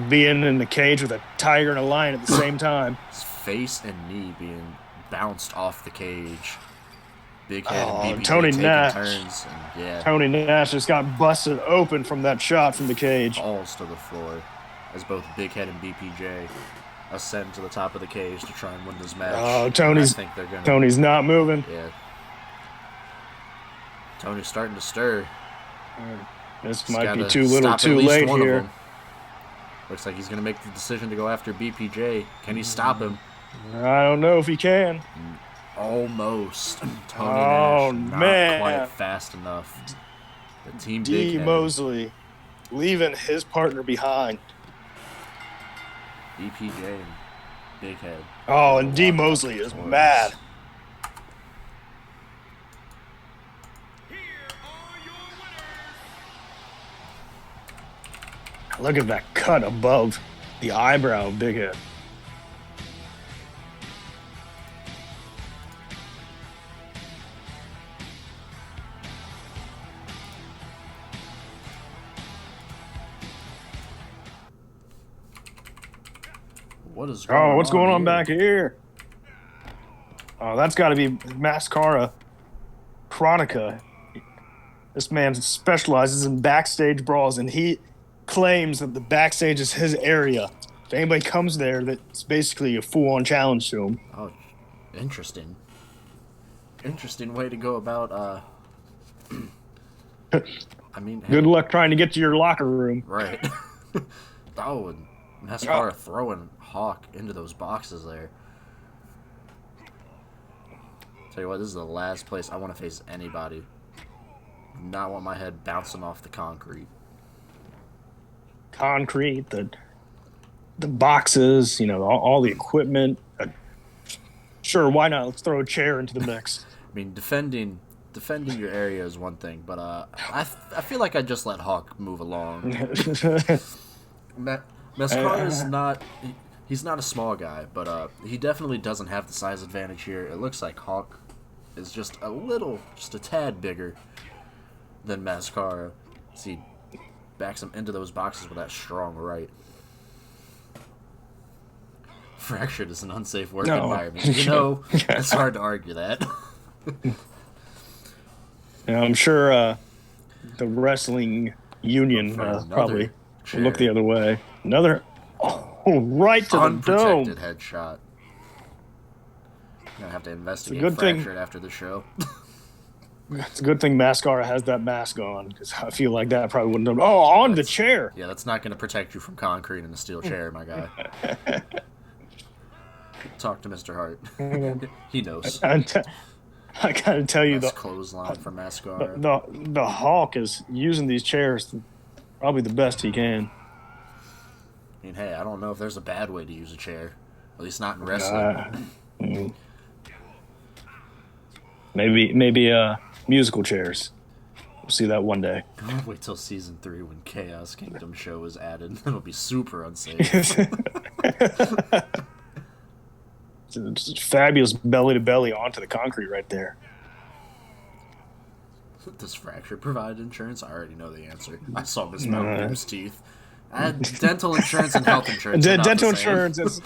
being in the cage with a tiger and a lion at the same time. His face and knee being bounced off the cage. Big Head and BPJ Tony taking Nash. turns. And Tony Nash just got busted open from that shot from the cage. Falls to the floor as both Big Head and BPJ ascend to the top of the cage to try and win this match. Tony's not moving. Yeah. Tony's starting to stir. This might be too little too late here. Looks like he's going to make the decision to go after BPJ. Can he stop him? I don't know if he can. Almost. Tony Nash not quite fast enough. The team Big D. Head. Mosley leaving his partner behind. BPJ and Big Head. Oh, and D. Mosley is mad. Look at that cut above the eyebrow of Big Head. What is going on? Oh, what's going on here? back here? Oh, that's got to be Mascara Chronica. This man specializes in backstage brawls, and he claims that the backstage is his area. If anybody comes there, that's basically a full-on challenge to him. Oh, interesting. Interesting way to go about. I mean, hey, Good luck trying to get to your locker room. right? Oh, and Mascara throwing Hawk into those boxes there. Tell you what, this is the last place I want to face anybody. Not want my head bouncing off the concrete. Concrete, the boxes, all the equipment. Sure, why not? Let's throw a chair into the mix. I mean, defending your area is one thing, but I feel like I just let Hawk move along. Mascara is not. He's not a small guy, but he definitely doesn't have the size advantage here. It looks like Hawk is just a tad bigger than Mascara. See, backs him into those boxes with that strong right. Fractured is an unsafe work environment. It's hard to argue that. Yeah, I'm sure the wrestling union probably will look the other way. Another, right to the dome. Unprotected headshot. I'm gonna have to investigate good Fractured after the show. It's a good thing Mascara has that mask on, because I feel like that probably wouldn't have. Oh, on the chair. Yeah, that's not gonna protect you from concrete and a steel chair, my guy. Talk to Mr. Hart. He knows. I gotta tell you, the clothesline from Mascara. The Hawk is using these chairs probably the best he can. I mean, hey, I don't know if there's a bad way to use a chair. At least not in wrestling. Maybe musical chairs. We'll see that one day. Wait till season 3 when Chaos Kingdom show is added. It'll be super unsafe. It's fabulous belly to belly onto the concrete right there. Does Fracture provide insurance? I already know the answer. I saw Miss Malcolm's teeth. Dental insurance and health insurance. Dental insurance is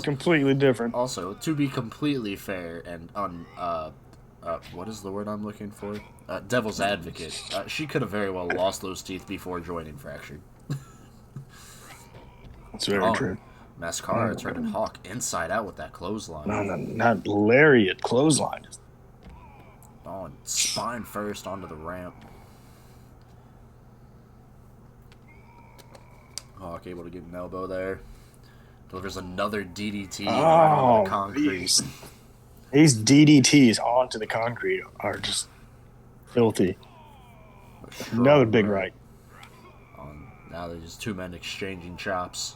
completely different. Also, to be completely fair and what is the word I'm looking for? Devil's advocate. She could have very well lost those teeth before joining Fractured. That's very true. Mascara turning Hawk inside out with that clothesline. No, not lariat, clothesline. Oh, and spine first onto the ramp. Hawk able to get an elbow there. Delivers another DDT right on the concrete. These DDTs onto the concrete are just filthy. Another big right. Now there's just two men exchanging chops.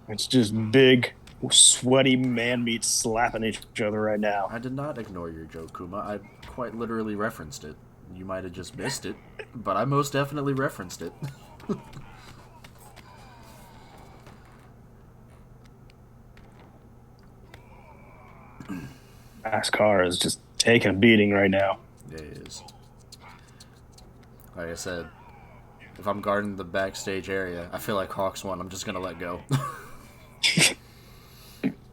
It's just big, sweaty man meat slapping each other right now. I did not ignore your joke, Kuma. I quite literally referenced it. You might have just missed it, but I most definitely referenced it. NASCAR is just taking a beating right now. Yeah, it is. Like I said, if I'm guarding the backstage area, I feel like Hawks won. I'm just going to let go.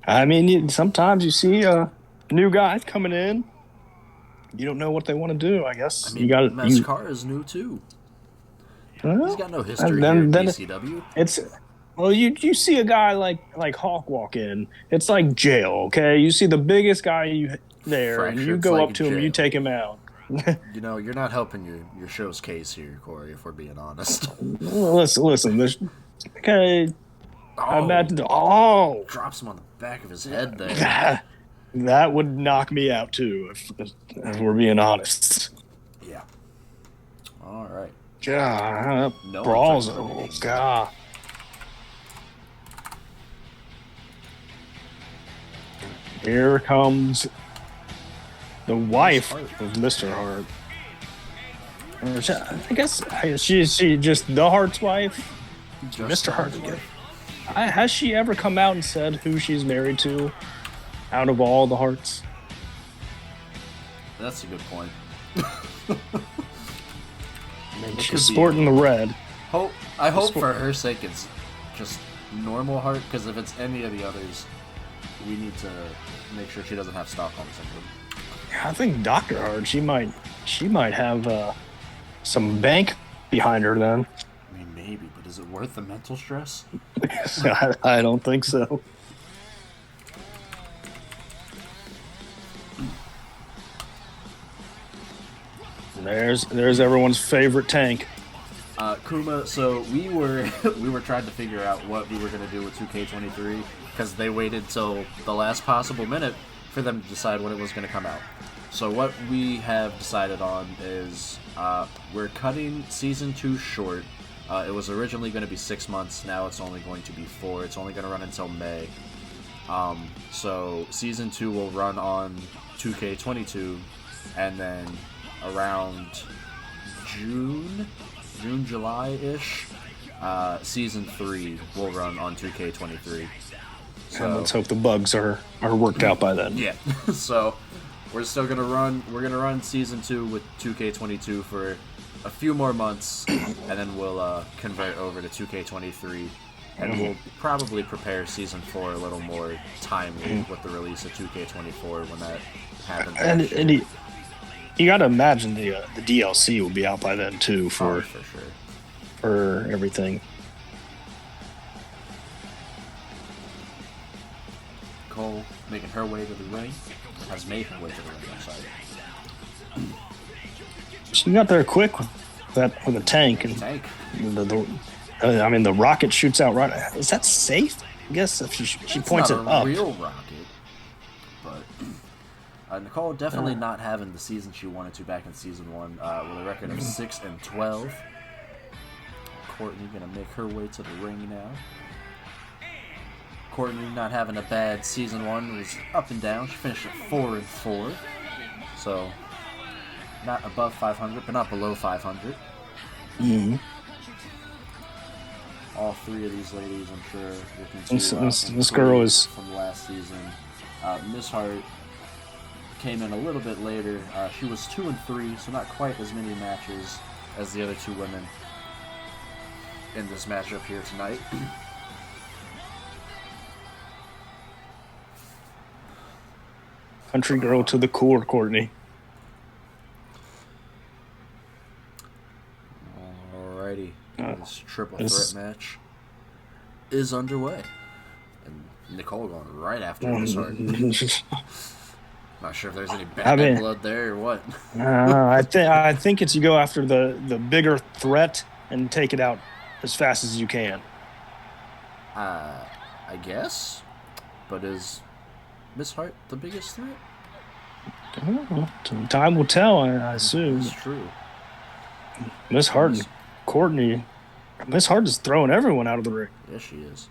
I mean, sometimes you see new guys coming in. You don't know what they want to do, I guess. I mean, Mascara is new, too. He's got no history here at BCW. Well, you see a guy like Hawk walk in, it's like jail, okay? You see the biggest guy there, and you go up to him, you take him out. You're not helping your show's case here, Corey, if we're being honest. Listen, there's... Okay... Drops him on the back of his head there. That would knock me out, too, if we're being honest. Yeah. All right. God, brawls. Oh, God. Here comes the wife of Mr. Hart. I guess she's just the Hart's wife. Mr. Hart again. Has she ever come out and said who she's married to out of all the Harts? That's a good point. She's sporting the red. I hope for her sake it's just normal Hart, because if it's any of the others, we need to make sure she doesn't have Stockholm syndrome. I think Dr. Hart, she might have some bank behind her then. I mean, maybe, but is it worth the mental stress? I don't think so. There's everyone's favorite tank. Kuma, so we were trying to figure out what we were going to do with 2K23 because they waited till the last possible minute for them to decide when it was going to come out. So what we have decided on is we're cutting Season 2 short. It was originally going to be 6 months. Now it's only going to be 4. It's only going to run until May. So Season 2 will run on 2K22, and then around June, July-ish, Season 3 will run on 2K23. So let's hope the bugs are worked out by then. Yeah. So we're still gonna run Season 2 with 2K22 for a few more months, and then we'll convert over to 2K23, and we'll probably prepare Season 4 a little more timely with the release of 2K24 when that happens. And you got to imagine the DLC will be out by then too for sure. For everything. Cole making her way to the ring. Has made her way to the ring, I'm sorry. She got there quick with the tank. And the rocket shoots out right. Is that safe? I guess if she points it up. It's not a real rocket, but Nicole definitely not having the season she wanted to back in Season 1 with a record of 6-12. Courtney gonna make her way to the ring now. Courtney not having a bad Season 1, was up and down. She finished at 4-4, so not above 500, but not below 500. Mm-hmm. All three of these ladies, I'm sure, looking to this girl is from last season. Miss Hart came in a little bit later. She was 2-3, so not quite as many matches as the other two women in this matchup here tonight. Country girl to the core, Courtney. Alrighty, this triple threat match is underway, and Nicole going right after Miss Hart. Not sure if there's any bad blood there or what. I think it's you go after the bigger threat and take it out as fast as you can. I guess, but is Miss Hart the biggest threat? I don't know. Time will tell, I assume. That's true. Miss Hart and Courtney. Miss Hart is throwing everyone out of the ring. Yes, she is.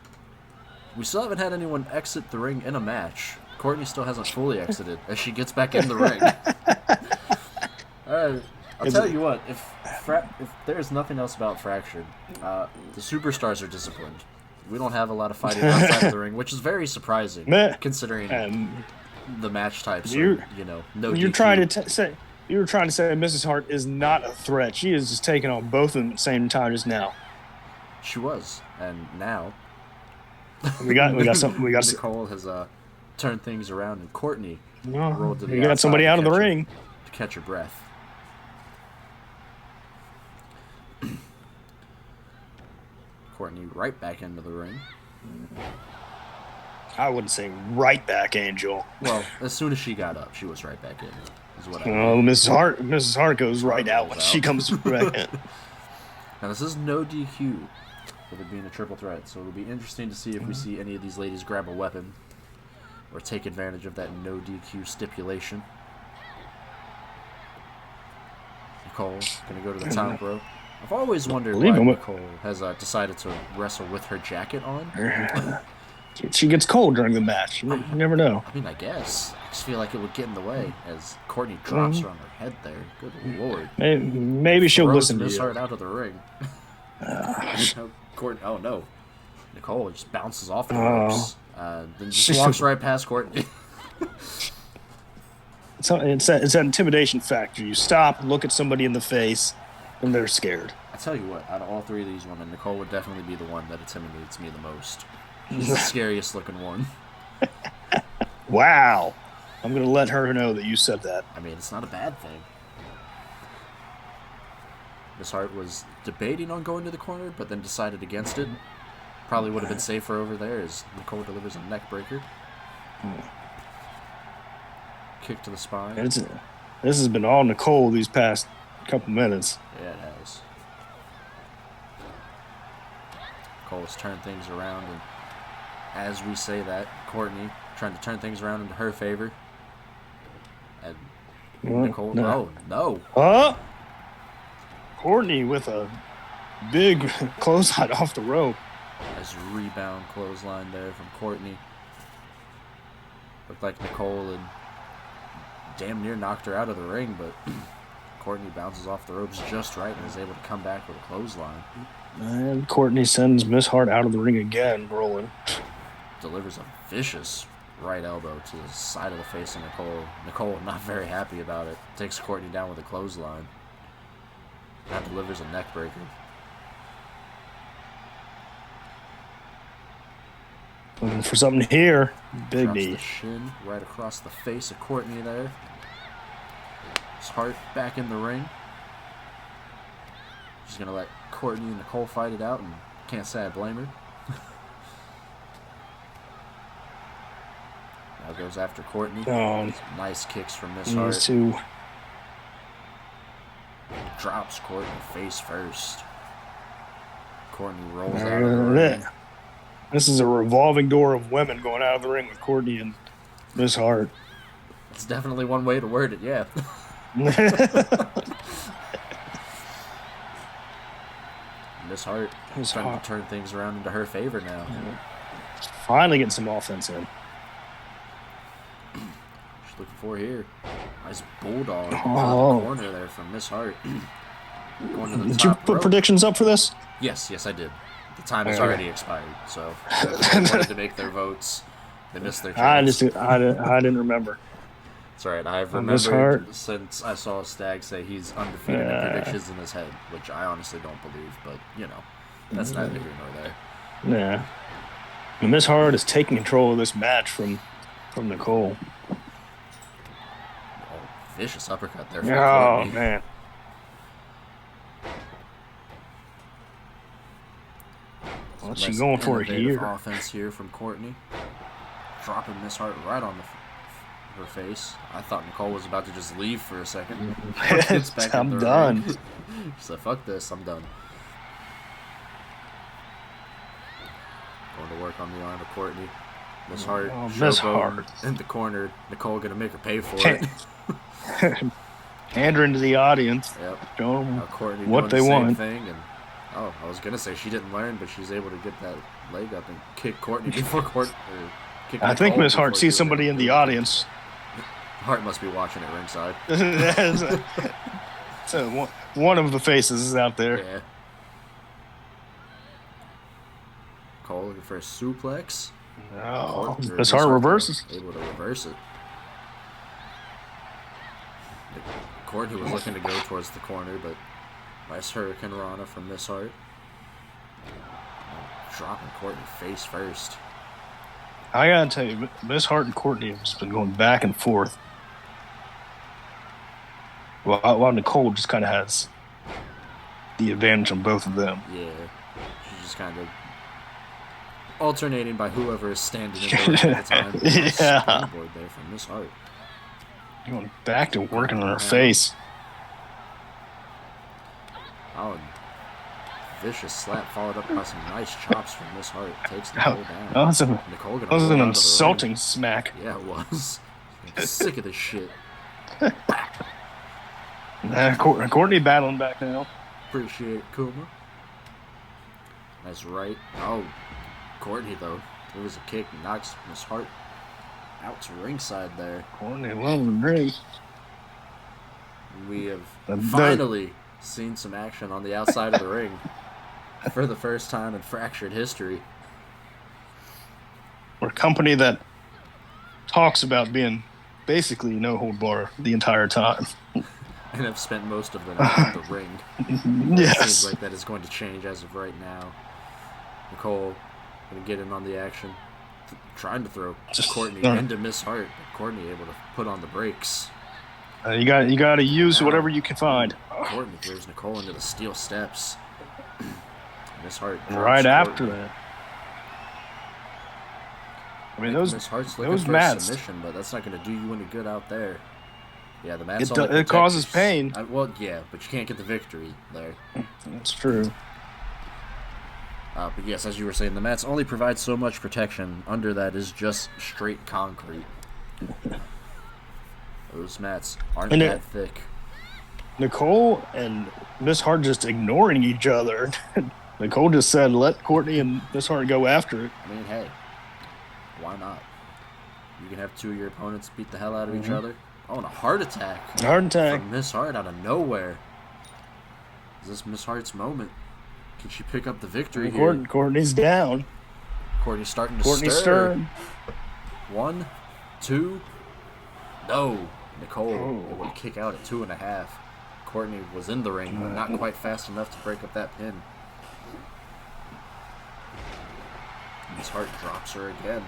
We still haven't had anyone exit the ring in a match. Courtney still hasn't fully exited as she gets back in the ring. Alright, I'll tell you what, if there's nothing else about Fractured, the superstars are disciplined. We don't have a lot of fighting outside of the ring, which is very surprising, considering the match types are, no You're DQ. trying to say Mrs. Hart is not a threat. She is just taking on both of them at the same time just now. She was, and now we got something. Nicole has turned things around, and Courtney rolled to the you got somebody out of the ring to catch her breath. Courtney right back into the ring. I wouldn't say right back, Angel. Well, as soon as she got up, she was right back in. Is what I mean. Mrs. Hart goes right out when she comes back in. Now this is no DQ with it being a triple threat, so it'll be interesting to see if we see any of these ladies grab a weapon or take advantage of that no DQ stipulation. Nicole's gonna go to the top rope. I've always wondered why Nicole has decided to wrestle with her jacket on. She gets cold during the match. You never know. I mean, I guess. I just feel like it would get in the way as Courtney drops her on her head there. Good lord. Maybe she'll listen to you. Miss Hart out of the ring. Courtney, oh no. Nicole just bounces off the ropes. Then just walks right past Courtney. It's that intimidation factor. You stop, look at somebody in the face, and they're scared. I tell you what, out of all three of these women, Nicole would definitely be the one that intimidates me the most. She's the scariest looking one. Wow. I'm going to let her know that you said that. I mean, it's not a bad thing. Miss Hart was debating on going to the corner, but then decided against it. Probably would have been safer over there as Nicole delivers a neck breaker. Kick to the spine. This has been all Nicole these past couple minutes. Yeah, it has. Nicole has turned things around, and as we say that, Courtney trying to turn things around into her favor. And Nicole, no. Huh? Courtney with a big clothesline off the rope. Nice rebound clothesline there from Courtney. Looked like Nicole had damn near knocked her out of the ring, but Courtney bounces off the ropes just right and is able to come back with a clothesline. And Courtney sends Miss Hart out of the ring again, rolling. Delivers a vicious right elbow to the side of the face of Nicole. Nicole not very happy about it. Takes Courtney down with a clothesline. Now delivers a neck breaker. Looking for something here. Big Drops knee. the shin right across the face of Courtney there. His Hart back in the ring. She's going to let Courtney and Nicole fight it out, and can't say I blame her. Now goes after Courtney. Nice kicks from Miss Hart. These two. Drops Courtney face first. Courtney rolls out of the ring. This is a revolving door of women going out of the ring with Courtney and Miss Hart. It's definitely one way to word it, yeah. Miss Hart trying to turn things around into her favor now. Finally getting some offense in. She's looking for here. Nice bulldog out of the corner there from Miss Hart. Going to the Did you top put rope. predictions up for this? Yes, I did. The time has already expired, so if they wanted to make their votes. They missed their chance. I didn't remember. It's all right. I've Miss remembered Hart. since I saw Stag say he's undefeated in predictions in his head, which I honestly don't believe, but, you know, that's neither here nor there. Yeah. And Miss Hart is taking control of this match from Nicole. Oh, vicious uppercut there from Oh, Courtney. man. What's she going for here? Offense here from Courtney. Dropping Miss Hart right on her face. I thought Nicole was about to just leave for a second. I'm done. She said, fuck this, I'm done. Going to work on the arm of Courtney. Miss Hart, Miss Hart in the corner. Nicole gonna make her pay for it. Hand her into the audience. Yep. Show them Courtney what doing they the same want. thing, and I was gonna say she didn't learn, but she's able to get that leg up and kick Courtney before Courtney. I think Miss Hart sees somebody in the audience. Hart must be watching at ringside. So one of the faces is out there. Yeah. Cole looking for a suplex. Oh, Miss Hart reverses. Able to reverse it. Courtney was looking to go towards the corner, but nice Hurricane Rana from Miss Hart. Dropping Courtney face first. I gotta tell you, Miss Hart and Courtney have just been going back and forth. While Nicole just kind of has the advantage on both of them. Yeah, she's just kind of alternating by whoever is standing in the ring at the time. Yeah. Springboard there from Miss Hart. Going back to working on her face. Oh, vicious slap followed up by some nice chops from Miss Hart. Takes Nicole down. That was Nicole gonna an roll out of the insulting ring. smack. Yeah, it was. I'm sick of this shit. Courtney battling back now. Appreciate Kuma. Nice right. Oh, Courtney though. It was a kick. Knocks Miss Hart out to ringside there. Courtney loving the ring. We have finally seen some action on the outside of the ring for the first time in Fractured history. We're a company that talks about being basically no hold bar the entire time. and have spent most of the night in the ring. Yes. It seems like that is going to change as of right now. Nicole going to get in on the action. Trying to throw Courtney into Miss Hart. But Courtney able to put on the brakes. You got to use whatever you can find. Courtney throws Nicole into the steel steps. Miss Hart Right after Courtney. that. I mean, those Miss Hart's looking for a submission, but that's not going to do you any good out there. Yeah, the mats it causes pain. Well, yeah, but you can't get the victory there. That's true. But yes, as you were saying, the mats only provide so much protection. Under that is just straight concrete. Those mats aren't that thick. Nicole and Miss Hart just ignoring each other. Nicole just said, let Courtney and Miss Hart go after it. I mean, hey, why not? You can have two of your opponents beat the hell out of each other. Oh, and a heart attack. Heart attack. From Miss Hart out of nowhere. Is this Miss Hart's moment? Can she pick up the victory here? Courtney's down. Courtney's starting to stir. 1, 2. No. Nicole able to kick out at 2.5. Courtney was in the ring, but not quite fast enough to break up that pin. Miss Hart drops her again.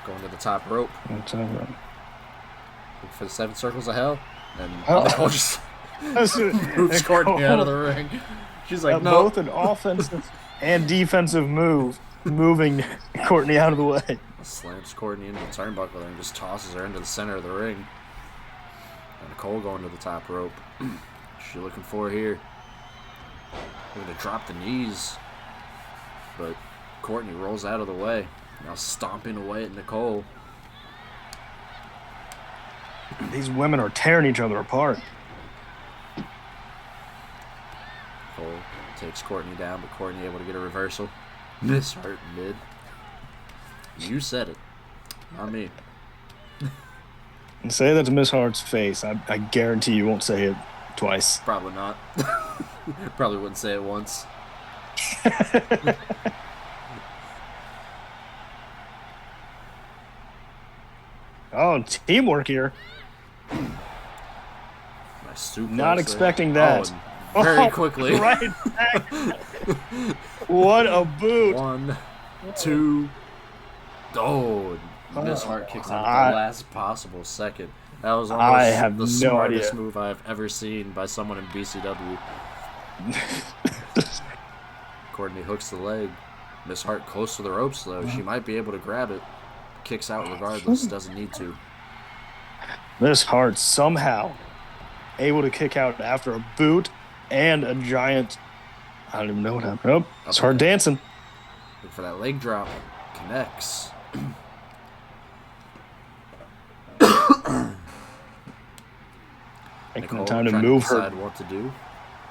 Going to the top rope. Look for the 7 circles of hell. And Nicole just moves Courtney out of the ring. She's like, no. Both an offensive and defensive move, moving Courtney out of the way. Slams Courtney into the turnbuckle there and just tosses her into the center of the ring. And Nicole going to the top rope. She's looking for here. Going to drop the knees. But Courtney rolls out of the way. Now stomping away at Nicole. These women are tearing each other apart. Nicole takes Courtney down, but Courtney able to get a reversal. Miss Hart mid. You said it, not me. And say that to Miss Hart's face. I guarantee you won't say it twice. Probably not. Probably wouldn't say it once. Oh, teamwork here. Nice suplex Not expecting that. Oh, very quickly. Right back. What a boot. 1, 2. Oh, Miss Hart kicks out at the last possible second. That was almost the smartest move I've ever seen by someone in BCW. Courtney hooks the leg. Miss Hart close to the ropes, though. She might be able to grab it. Kicks out regardless. Doesn't need to. Miss Hart somehow able to kick out after a boot and a giant. I don't even know what happened. Oh, it's Hart dancing. Look for that leg drop. Connects. Taking the time to move her. Decide what to do.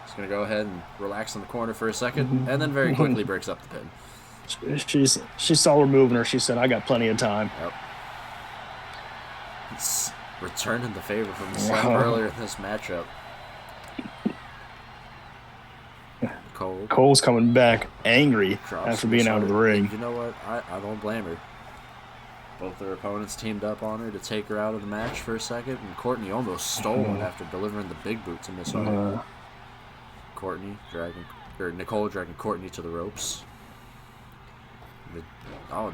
She's gonna go ahead and relax in the corner for a second, and then very quickly breaks up the pin. She saw her moving her. She said, "I got plenty of time." Yep. It's returning the favor from the slap earlier in this matchup. Cole's coming back angry after being out of the ring. You know what? I don't blame her. Both their opponents teamed up on her to take her out of the match for a second, and Courtney almost stole it after delivering the big boot to Miss Hart. Nicole dragging Courtney to the ropes.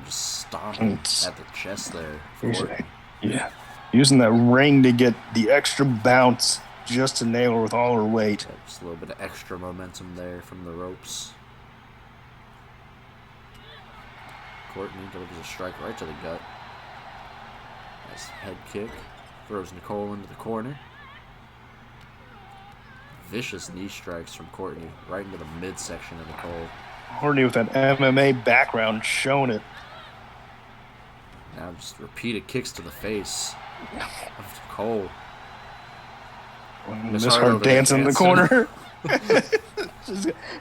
Just stomping at the chest there. Yeah. Using that ring to get the extra bounce just to nail her with all her weight. Yeah, just a little bit of extra momentum there from the ropes. Courtney delivers a strike right to the gut. Nice head kick. Throws Nicole into the corner. Vicious knee strikes from Courtney right into the midsection of Nicole. Courtney with that MMA background showing it. Now just repeated kicks to the face of Nicole. Miss Hart dancing in the corner.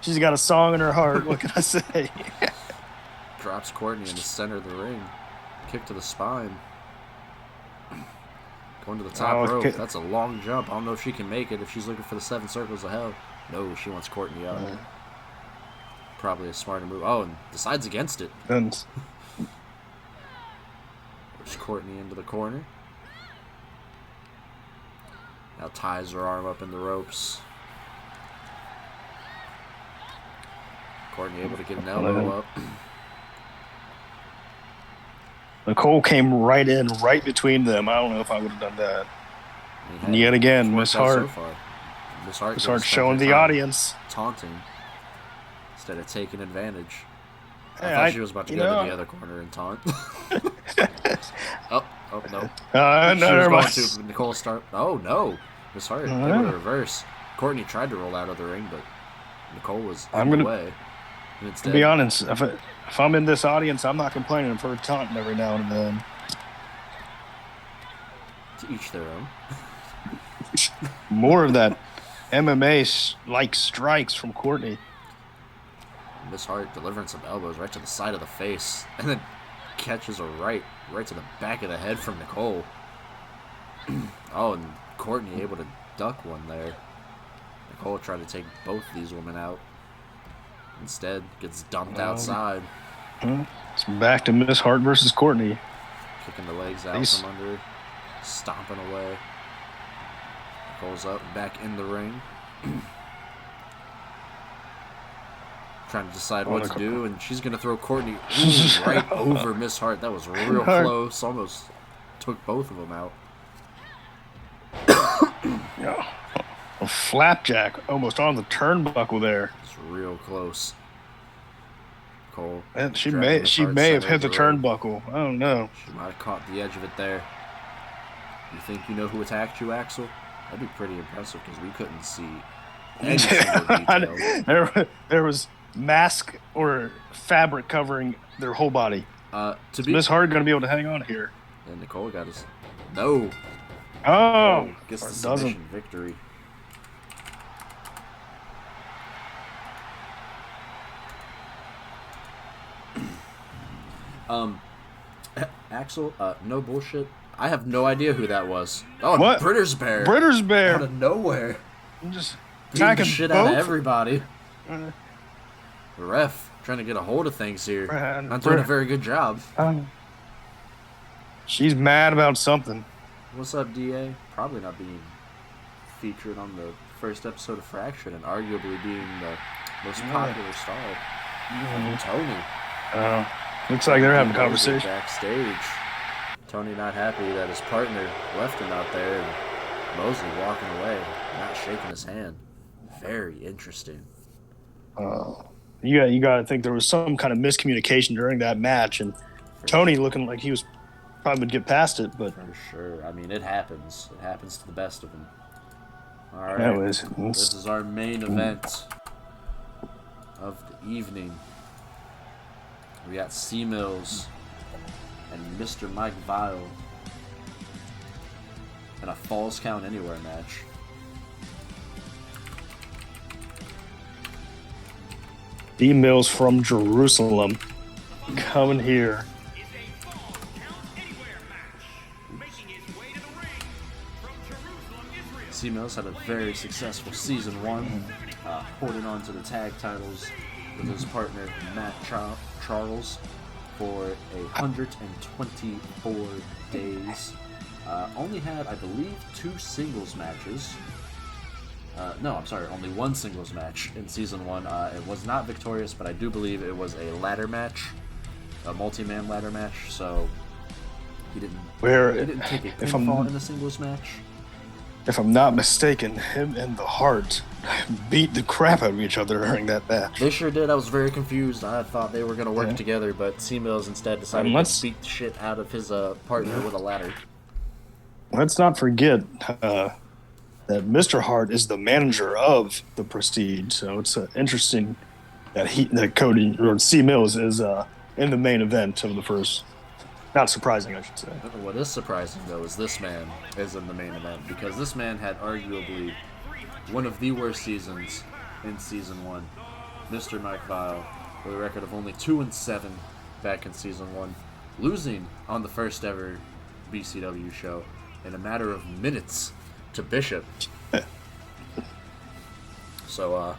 she's got a song in her heart. What can I say? Drops Courtney in the center of the ring. Kick to the spine. Going to the top rope. That's a long jump. I don't know if she can make it if she's looking for the 7 circles of hell. No, she wants Courtney up. Probably a smarter move. Oh, and decides against it. And Push Courtney into the corner. Now ties her arm up in the ropes. Courtney able to get an elbow up. Nicole came right in, right between them. I don't know if I would have done that. And yet again, Miss Hart. So Miss Hart showing the audience. Taunting instead of taking advantage. Hey, I thought she was about to go to the other corner and taunt. oh no. She was going to Nicole start. Oh no. Miss Hart able to reverse. Courtney tried to roll out of the ring, but Nicole was in the way. To be honest, if I'm in this audience, I'm not complaining for taunting every now and then. To each their own. More of that MMA-like strikes from Courtney. Miss Hart delivering some elbows right to the side of the face, and then catches a right to the back of the head from Nicole. Oh, and Courtney able to duck one there. Nicole tried to take both these women out. Instead, gets dumped outside. It's back to Miss Hart versus Courtney. Kicking the legs out from under, stomping away. Nicole's up, back in the ring. Trying to decide what to do, and she's going to throw Courtney right over Miss Hart. That was real close. Almost took both of them out. A flapjack almost on the turnbuckle there. It's real close. Cole. And she may have hit the turnbuckle. I don't know. She might have caught the edge of it there. You think you know who attacked you, Axel? That'd be pretty impressive because we couldn't see any single detail. There was mask or fabric covering their whole body. Miss Hart going to be able to hang on here. And Nicole got his... No. Oh. Gets the submission victory. Axel, no bullshit. I have no idea who that was. Oh, what? British Bear. British Bear. Out of nowhere. I'm just beating the shit out of everybody. The ref trying to get a hold of things here. Not doing a very good job. She's mad about something. What's up, DA? Probably not being featured on the first episode of Fractured and arguably being the most popular star. Tony. Looks like they're having a conversation. Backstage. Tony not happy that his partner left him out there, and Mosley walking away, not shaking his hand. Very interesting. You got to think there was some kind of miscommunication during that match, and Tony looking like he was probably would get past it, but for sure. I mean, it happens. It happens to the best of them. All right. This is our main event of the evening. We got C-Mills and Mr. Mike Vile in a Falls Count Anywhere match. C-Mills from Jerusalem coming here. C-Mills had a very successful season 1, holding on to the tag titles with his partner Matt Charles for 124 days. Only had, I believe, 2 singles matches. No, I'm sorry, only 1 singles match in season 1. It was not victorious, but I do believe it was a ladder match, a multi-man ladder match. So he didn't take a pinfall in the singles match. If I'm not mistaken, him and the Heart beat the crap out of each other during that match. They sure did. I was very confused. I thought they were going to work together, but C-Mills instead decided to beat the shit out of his partner with a ladder. Let's not forget that Mr. Hart is the manager of the Prestige, so it's interesting that Cody or C-Mills is in the main event of the first. Not surprising, I should say. What is surprising, though, is this man is in the main event, because this man had arguably one of the worst seasons in Season 1. Mr. Mike Vile, with a record of only 2-7 back in Season 1, losing on the first ever BCW show in a matter of minutes to Bishop. So,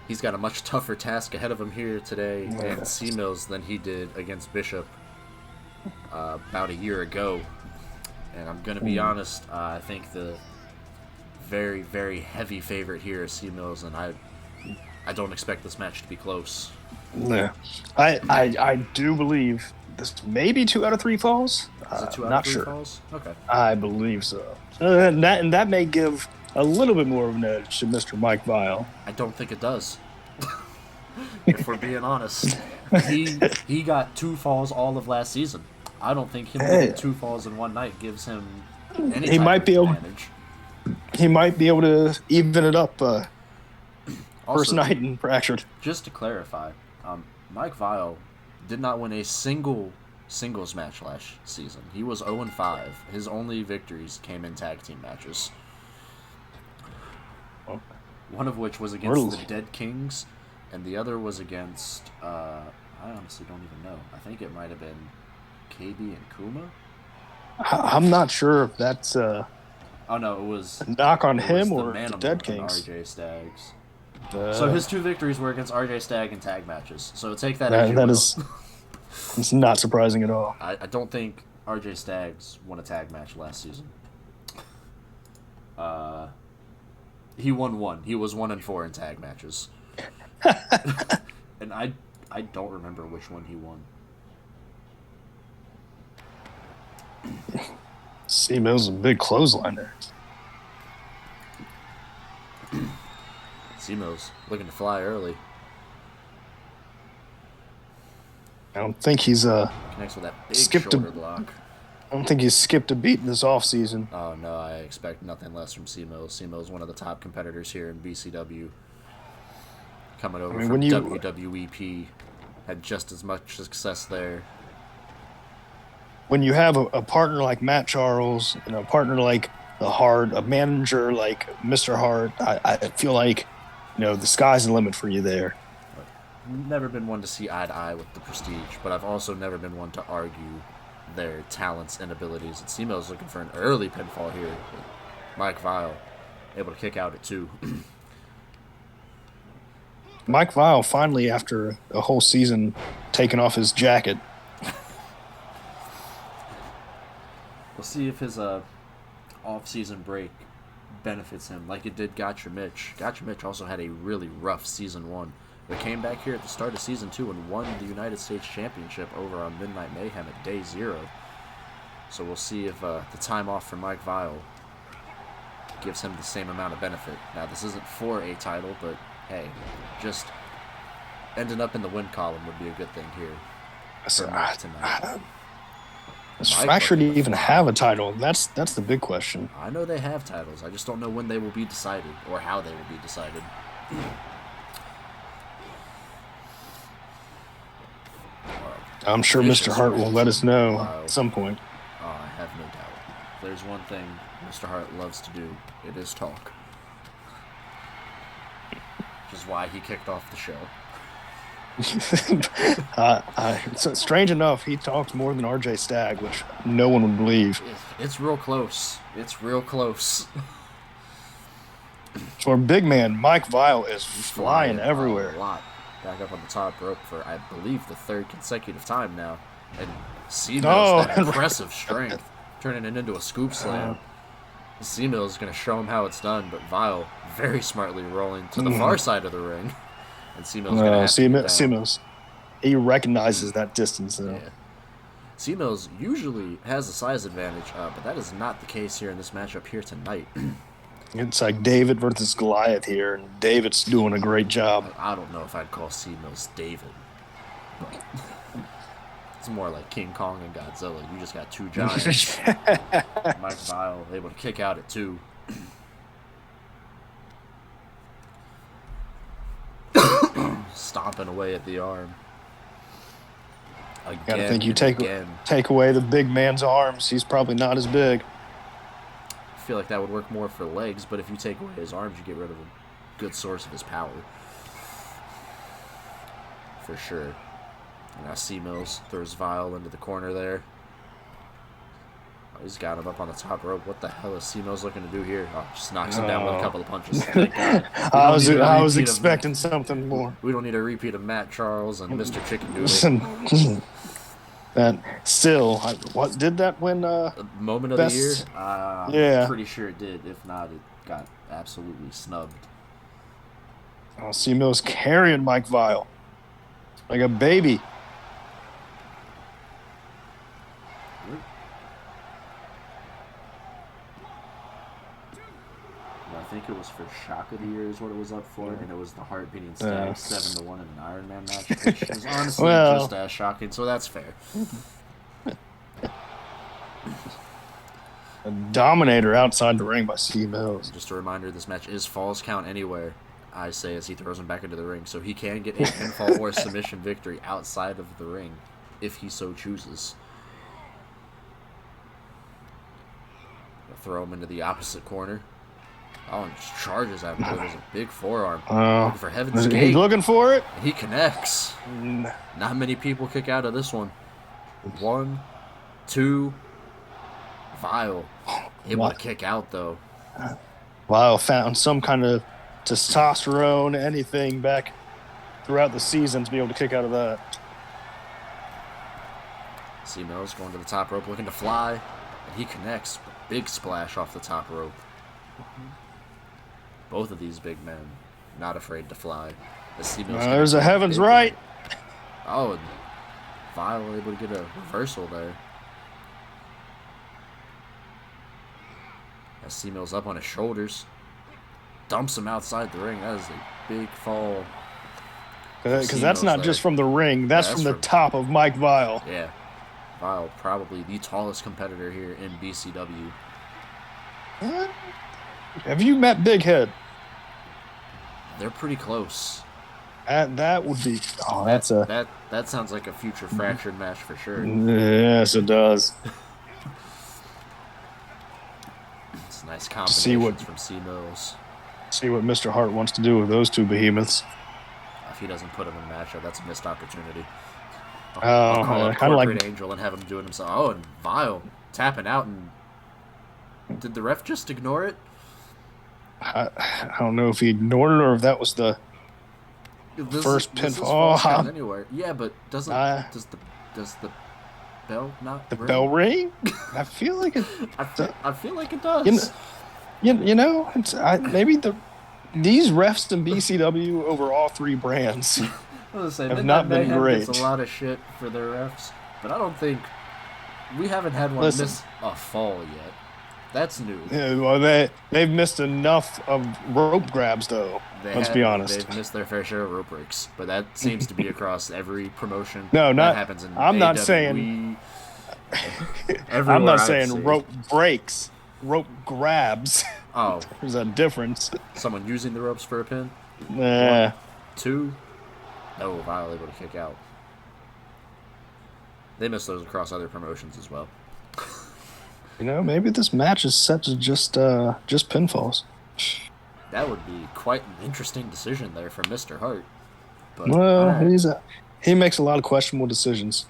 he's got a much tougher task ahead of him here today in C-Mills than he did against Bishop about a year ago. And I'm going to be honest, I think the very, very heavy favorite here, C Mills, and I don't expect this match to be close. Yeah, I do believe this may be 2 out of 3 falls. Is it 2 out of Not 3 sure. falls? Okay. I believe so. And that may give a little bit more of an edge to Mr. Mike Vile. I don't think it does. If we're being honest, he got 2 falls all of last season. I don't think him getting 2 falls in one night gives him any He type might of be able. advantage. He might be able to even it up. First Also, night in Fractured. just to clarify, Mike Vile did not win a single singles match last season. He was 0-5. His only victories came in tag team matches. One of which was against the Dead Kings, and the other was against, I honestly don't even know. I think it might have been KB and Kuma. I'm not sure if that's Oh no, it was a knock on him the or the Manimal Dead and Kings. RJ Staggs. So his 2 victories were against RJ Stagg in tag matches. So take that that, as you that will. is it's not surprising at all. I don't think RJ Staggs won a tag match last season. He won 1. He was 1-4 in tag matches. And I don't remember which one he won. C Mills is a big clothesline there. C-Mills looking to fly early. I don't think he's Connects with that big Skipped shoulder a- block. I don't think he's skipped a beat in this offseason. Oh no, I expect nothing less from C-Mills. C-Mills, one of the top competitors here in BCW. Coming over from when you- WWEP. Had just as much success there. When you have a partner like Matt Charles and a partner like the Hart, a manager like Mr. Hart, I feel like, the sky's the limit for you there. Never been one to see eye to eye with the Prestige, but I've also never been one to argue their talents and abilities. And C-Mills looking for an early pinfall here. Mike Vile able to kick out at 2. Mike Vile finally, after a whole season, taking off his jacket. We'll see if his off-season break benefits him like it did Gotcha Mitch. Gotcha Mitch also had a really rough Season 1, but came back here at the start of Season 2 and won the United States Championship over on Midnight Mayhem at Day 0. So we'll see if the time off for Mike Vile gives him the same amount of benefit. Now, this isn't for a title, but hey, just ending up in the win column would be a good thing here for Mike tonight. Does Mike Fractured looking to even fly. have a title? That's the big question. I know they have titles. I just don't know when they will be decided or how they will be decided. I'm sure Mr. Hart will let us know at some point. I have no doubt. If there's one thing Mr. Hart loves to do, it is talk. Which is why he kicked off the show. So strange enough, he talks more than RJ Stagg, which no one would believe. It's real close. It's real close. For a big man, Mike Vile is He's flying everywhere. A lot. Back up on the top rope for, I believe, the 3rd consecutive time now. And C-Mills, that impressive strength, turning it into a scoop slam. C-Mills is going to show him how it's done, but Vile very smartly rolling to the far side of the ring. And C-Mills is going to have to get down. C-Mills, he recognizes that distance, though. Yeah. C-Mills usually has a size advantage, but that is not the case here in this matchup here tonight. It's like David versus Goliath here, and David's doing a great job. I don't know if I'd call C-Mills David. But it's more like King Kong and Godzilla. You just got 2 giants. Mike Vile able to kick out at 2. Stomping away at the arm. Again, Gotta think you again. take away the big man's arms, he's probably not as big. I feel like that would work more for legs, but if you take away his arms, you get rid of a good source of his power. For sure. And now C-Mills throws Vile into the corner there. Oh, he's got him up on the top rope. What the hell is C-Mills looking to do here? Oh, just knocks him down with a couple of punches. Thank God. I was expecting something more. We don't need a repeat of Matt Charles and Mr. Chicken Doodle. Listen, that still, what did that win? Moment of the year? Yeah. I'm pretty sure it did. If not, it got absolutely snubbed. Oh, C Mills carrying Mike Vile like a baby. I think it was for Shock of the Year is what it was up for, and it was the Hart beating Stag 7-1 in an Iron Man match, which is honestly just as shocking, so that's fair. A dominator outside the ring by C Mills. Just a reminder, this match is Falls Count Anywhere, I say, as he throws him back into the ring, so he can get a pinfall or submission victory outside of the ring, if he so chooses. Throw him into the opposite corner. Oh, and just charges at him. It was a big forearm. Looking for Heaven's Gate. He's looking for it. And he connects. Not many people kick out of this one. 1, 2. Vile. Able to kick out, though. Vile found some kind of testosterone, anything back throughout the season to be able to kick out of that. C Mills going to the top rope, looking to fly. And he connects. Big splash off the top rope. Both of these big men not afraid to fly. There's a Heaven's Right. Oh, and Vile able to get a reversal there. As C Mills up on his shoulders, dumps him outside the ring. That is a big fall. Because that's not just from the ring. That's from the top of Mike Vile. Yeah. Vile, probably the tallest competitor here in BCW. Have you met Big Head? They're pretty close. That would be. Oh, that's a. That sounds like a future fractured match for sure. Yes, it does. It's a nice combination from C Mills. See what Mr. Hart wants to do with those two behemoths. If he doesn't put him in a matchup, that's a missed opportunity. I'll call it Corporate Angel and have him doing himself. Oh, and Vile tapping out. And did the ref just ignore it? I don't know if he ignored it or if that was the first pinfall. Anywhere. Yeah, but does the bell not ring? Bell ring? I feel like it. I feel like it does. You know, maybe these refs in BCW over all three brands have not been great. Gets a lot of shit for their refs, but I don't think we haven't had one miss a fall yet. That's new. Yeah, well, they've missed enough of rope grabs, though. Let's be honest. They've missed their fair share of rope breaks, but that seems to be across every promotion. No, that happens in I'm AW, not saying. I'm not saying rope breaks. Rope grabs. Oh, there's a difference. Someone using the ropes for a pin. 1, 2. No, Vile able to kick out. They miss those across other promotions as well. You know, maybe this match is set to just pinfalls. That would be quite an interesting decision there for Mr. Hart. But, well, he makes a lot of questionable decisions.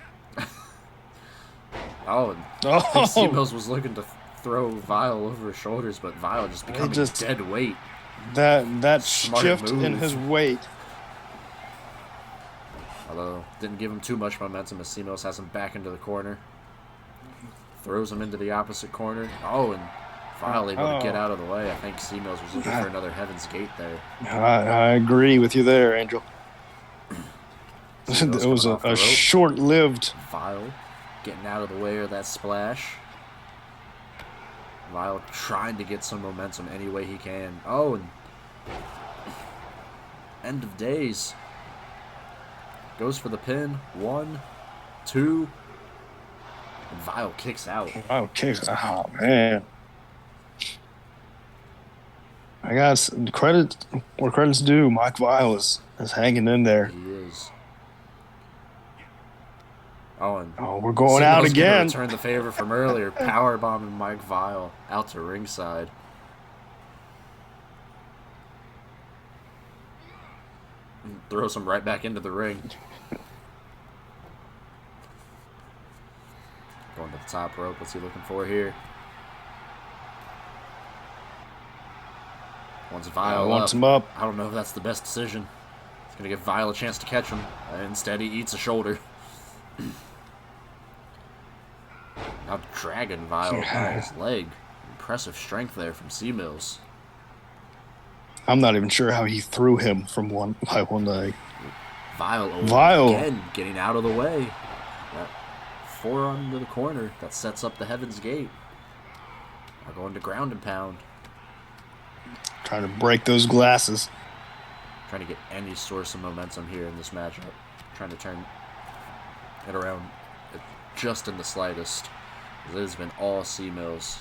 C Mills was looking to throw Vile over his shoulders, but Vile just becoming dead weight. That shift in his weight. Although, didn't give him too much momentum as C Mills has him back into the corner. Throws him into the opposite corner. Oh, and Vile able to get out of the way. I think C Mills was looking for another Heaven's Gate there. I agree with you there, Angel. It was a short-lived. Vile getting out of the way of that splash. Vile trying to get some momentum any way he can. Oh, and end of days. Goes for the pin. 1, 2. And Vile kicks out. Oh, man. I got credit where credit's due. Mike Vile is hanging in there. He is. Oh, and we're going out again. Return the favor from earlier. Powerbombing Mike Vile out to ringside. And throws him right back into the ring. Going to the top rope. What's he looking for here? Wants him up. I don't know if that's the best decision. He's going to give Vile a chance to catch him. Instead, he eats a shoulder. Now dragging Vile by his leg. Impressive strength there from C Mills. I'm not even sure how he threw him from one leg. Vile again getting out of the way. That forearm into the corner that sets up the Heaven's Gate. Are going to ground and pound. Trying to break those glasses. Trying to get any source of momentum here in this matchup. Trying to turn it around just in the slightest. It has been all C-Mills.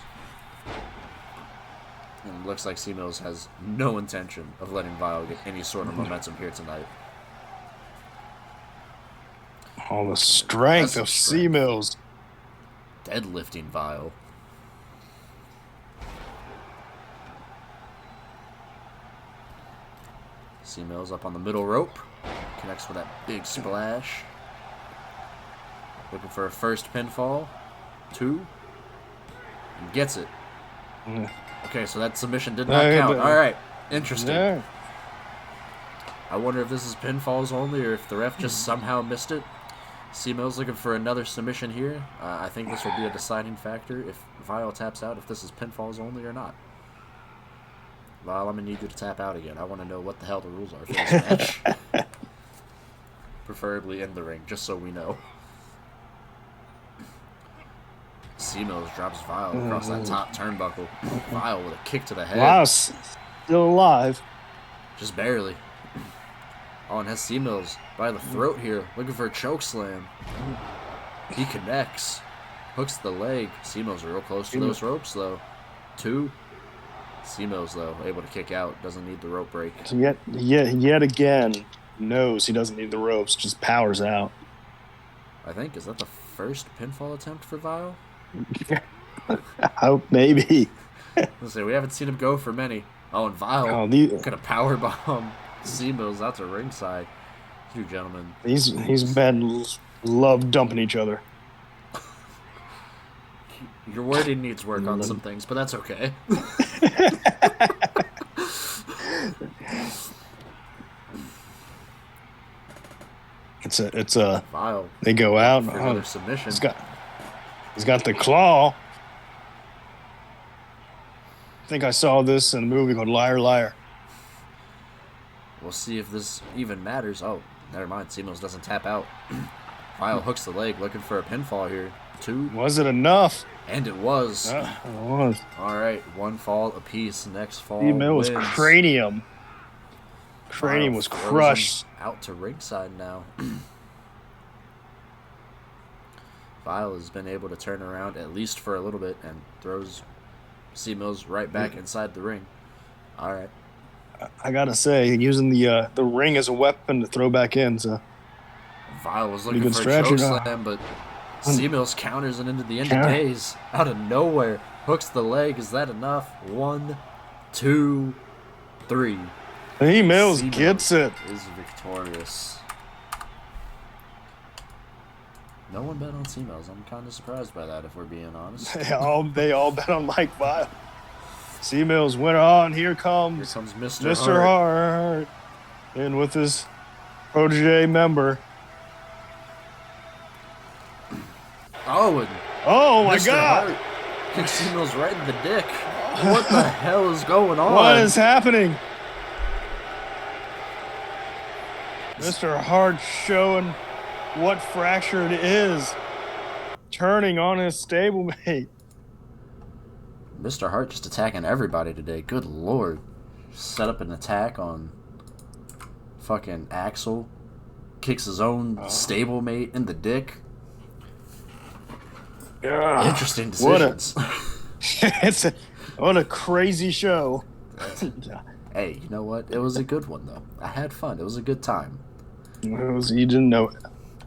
And it looks like C-Mills has no intention of letting Vile get any sort of momentum here tonight. All the strength of C-Mills. Deadlifting Vile. C-Mills up on the middle rope. Connects with that big splash. Looking for a first pinfall. 2. And gets it. Okay, so that submission did not count. All right. Interesting. Yeah. I wonder if this is pinfalls only or if the ref just somehow missed it. C-Mills looking for another submission here. I think this will be a deciding factor if Vile taps out, if this is pinfalls only or not. Vile, I'm going to need you to tap out again. I want to know what the hell the rules are for this match. Preferably in the ring, just so we know. C-Mills drops Vile across that top turnbuckle. Vile with a kick to the head. Wow, still alive. Just barely. Oh, and has C-Mills by the throat here, looking for a choke slam. He connects. Hooks the leg. C-Mills real close to those ropes, though. 2. C-Mills, though, able to kick out. Doesn't need the rope break. Yet again, knows he doesn't need the ropes. Just powers out. I think. Is that the first pinfall attempt for Vile? Maybe. Let's say we haven't seen him go for many. Oh, and Vile gonna power bomb C-Mills out to ringside. You gentlemen. These men love dumping each other. Your wording needs work on some things, but that's okay. It's a Vile. They go out for another submission. He's got the claw. I think I saw this in a movie called Liar Liar. We'll see if this even matters. Oh, never mind. C-Mills doesn't tap out. Vile hooks the leg, looking for a pinfall here. 2. Was it enough? And it was. It was. All right, 1 fall apiece. Next fall C-Mills wins. cranium. Cranium was crushed. Out to ringside now. Vile has been able to turn around at least for a little bit and throws C-Mills right back inside the ring. All right. I gotta say, using the ring as a weapon to throw back in. So Vile was looking for a choke slam, but C-Mills counters it into the end of days out of nowhere. Hooks the leg. Is that enough? 1, 2, 3. C-Mills gets it. Is victorious. No one bet on C-Mills. I'm kind of surprised by that, if we're being honest. They all bet on Mike Vile. C-Mills went on. Here comes Mr. Hart. And with his protege member. Oh my Mr. God. Hart kicks C-Mills right in the dick. What the hell is going on? What is happening? Mr. Hart showing what Fractured is. Turning on his stablemate. Mr. Hart just attacking everybody today. Good lord. Set up an attack on fucking Axel. Kicks his own stablemate in the dick. Interesting decisions. What a crazy show. Hey, you know what? It was a good one, though. I had fun. It was a good time. You didn't know.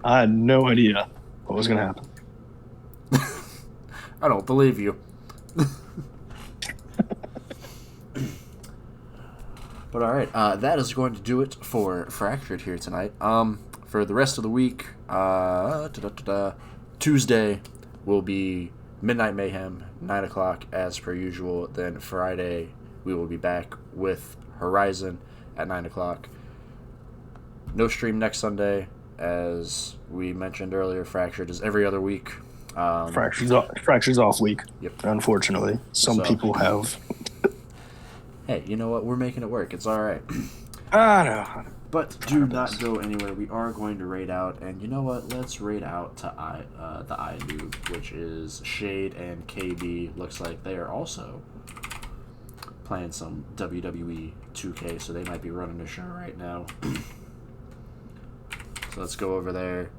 I had no idea what was going to happen. I don't believe you. But all right, that is going to do it for Fractured here tonight. For the rest of the week, Tuesday will be Midnight Mayhem, 9 o'clock as per usual. Then Friday, we will be back with Horizon at 9 o'clock. No stream next Sunday, as we mentioned earlier. Fractured is every other week. Fractured's off week. Yep. Unfortunately, some people have. hey, you know what? We're making it work. It's all right. I know. But do not go anywhere. We are going to raid out, and you know what? Let's raid out to the iNoob, which is Shade and KB. Looks like they are also playing some WWE 2K, so they might be running a show right now. So let's go over there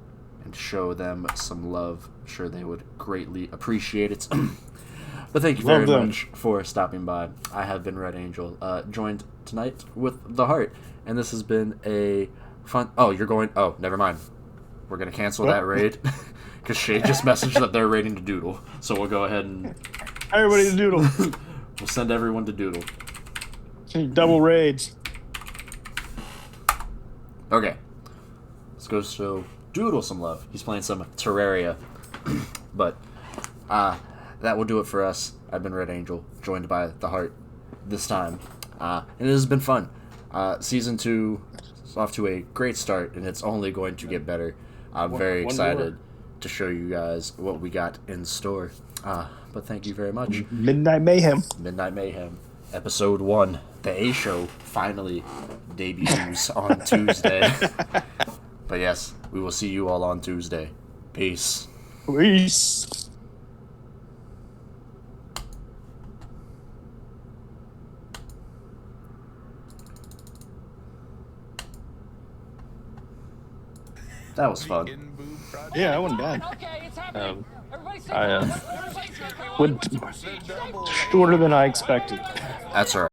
and show them some love. I'm sure they would greatly appreciate it. But thank you very much for stopping by. I have been Red Angel, joined tonight with The Heart, and this has been a fun... Oh, you're going... Oh, never mind. We're going to cancel that raid, because Shade just messaged that they're raiding to Doodle. So we'll go ahead and... Everybody to Doodle. We'll send everyone to Doodle. Double raids. Okay. Let's go show Doodle some love. He's playing some Terraria. But, that will do it for us. I've been Red Angel, joined by The Heart this time. And it has been fun. Season 2 is off to a great start, and it's only going to get better. I'm very excited to show you guys what we got in store. But thank you very much. Midnight Mayhem. Midnight Mayhem, Episode 1. The A Show finally debuts on Tuesday. But yes, we will see you all on Tuesday. Peace. Peace. That was fun. Yeah, I wasn't bad. I went shorter than I expected. That's all right.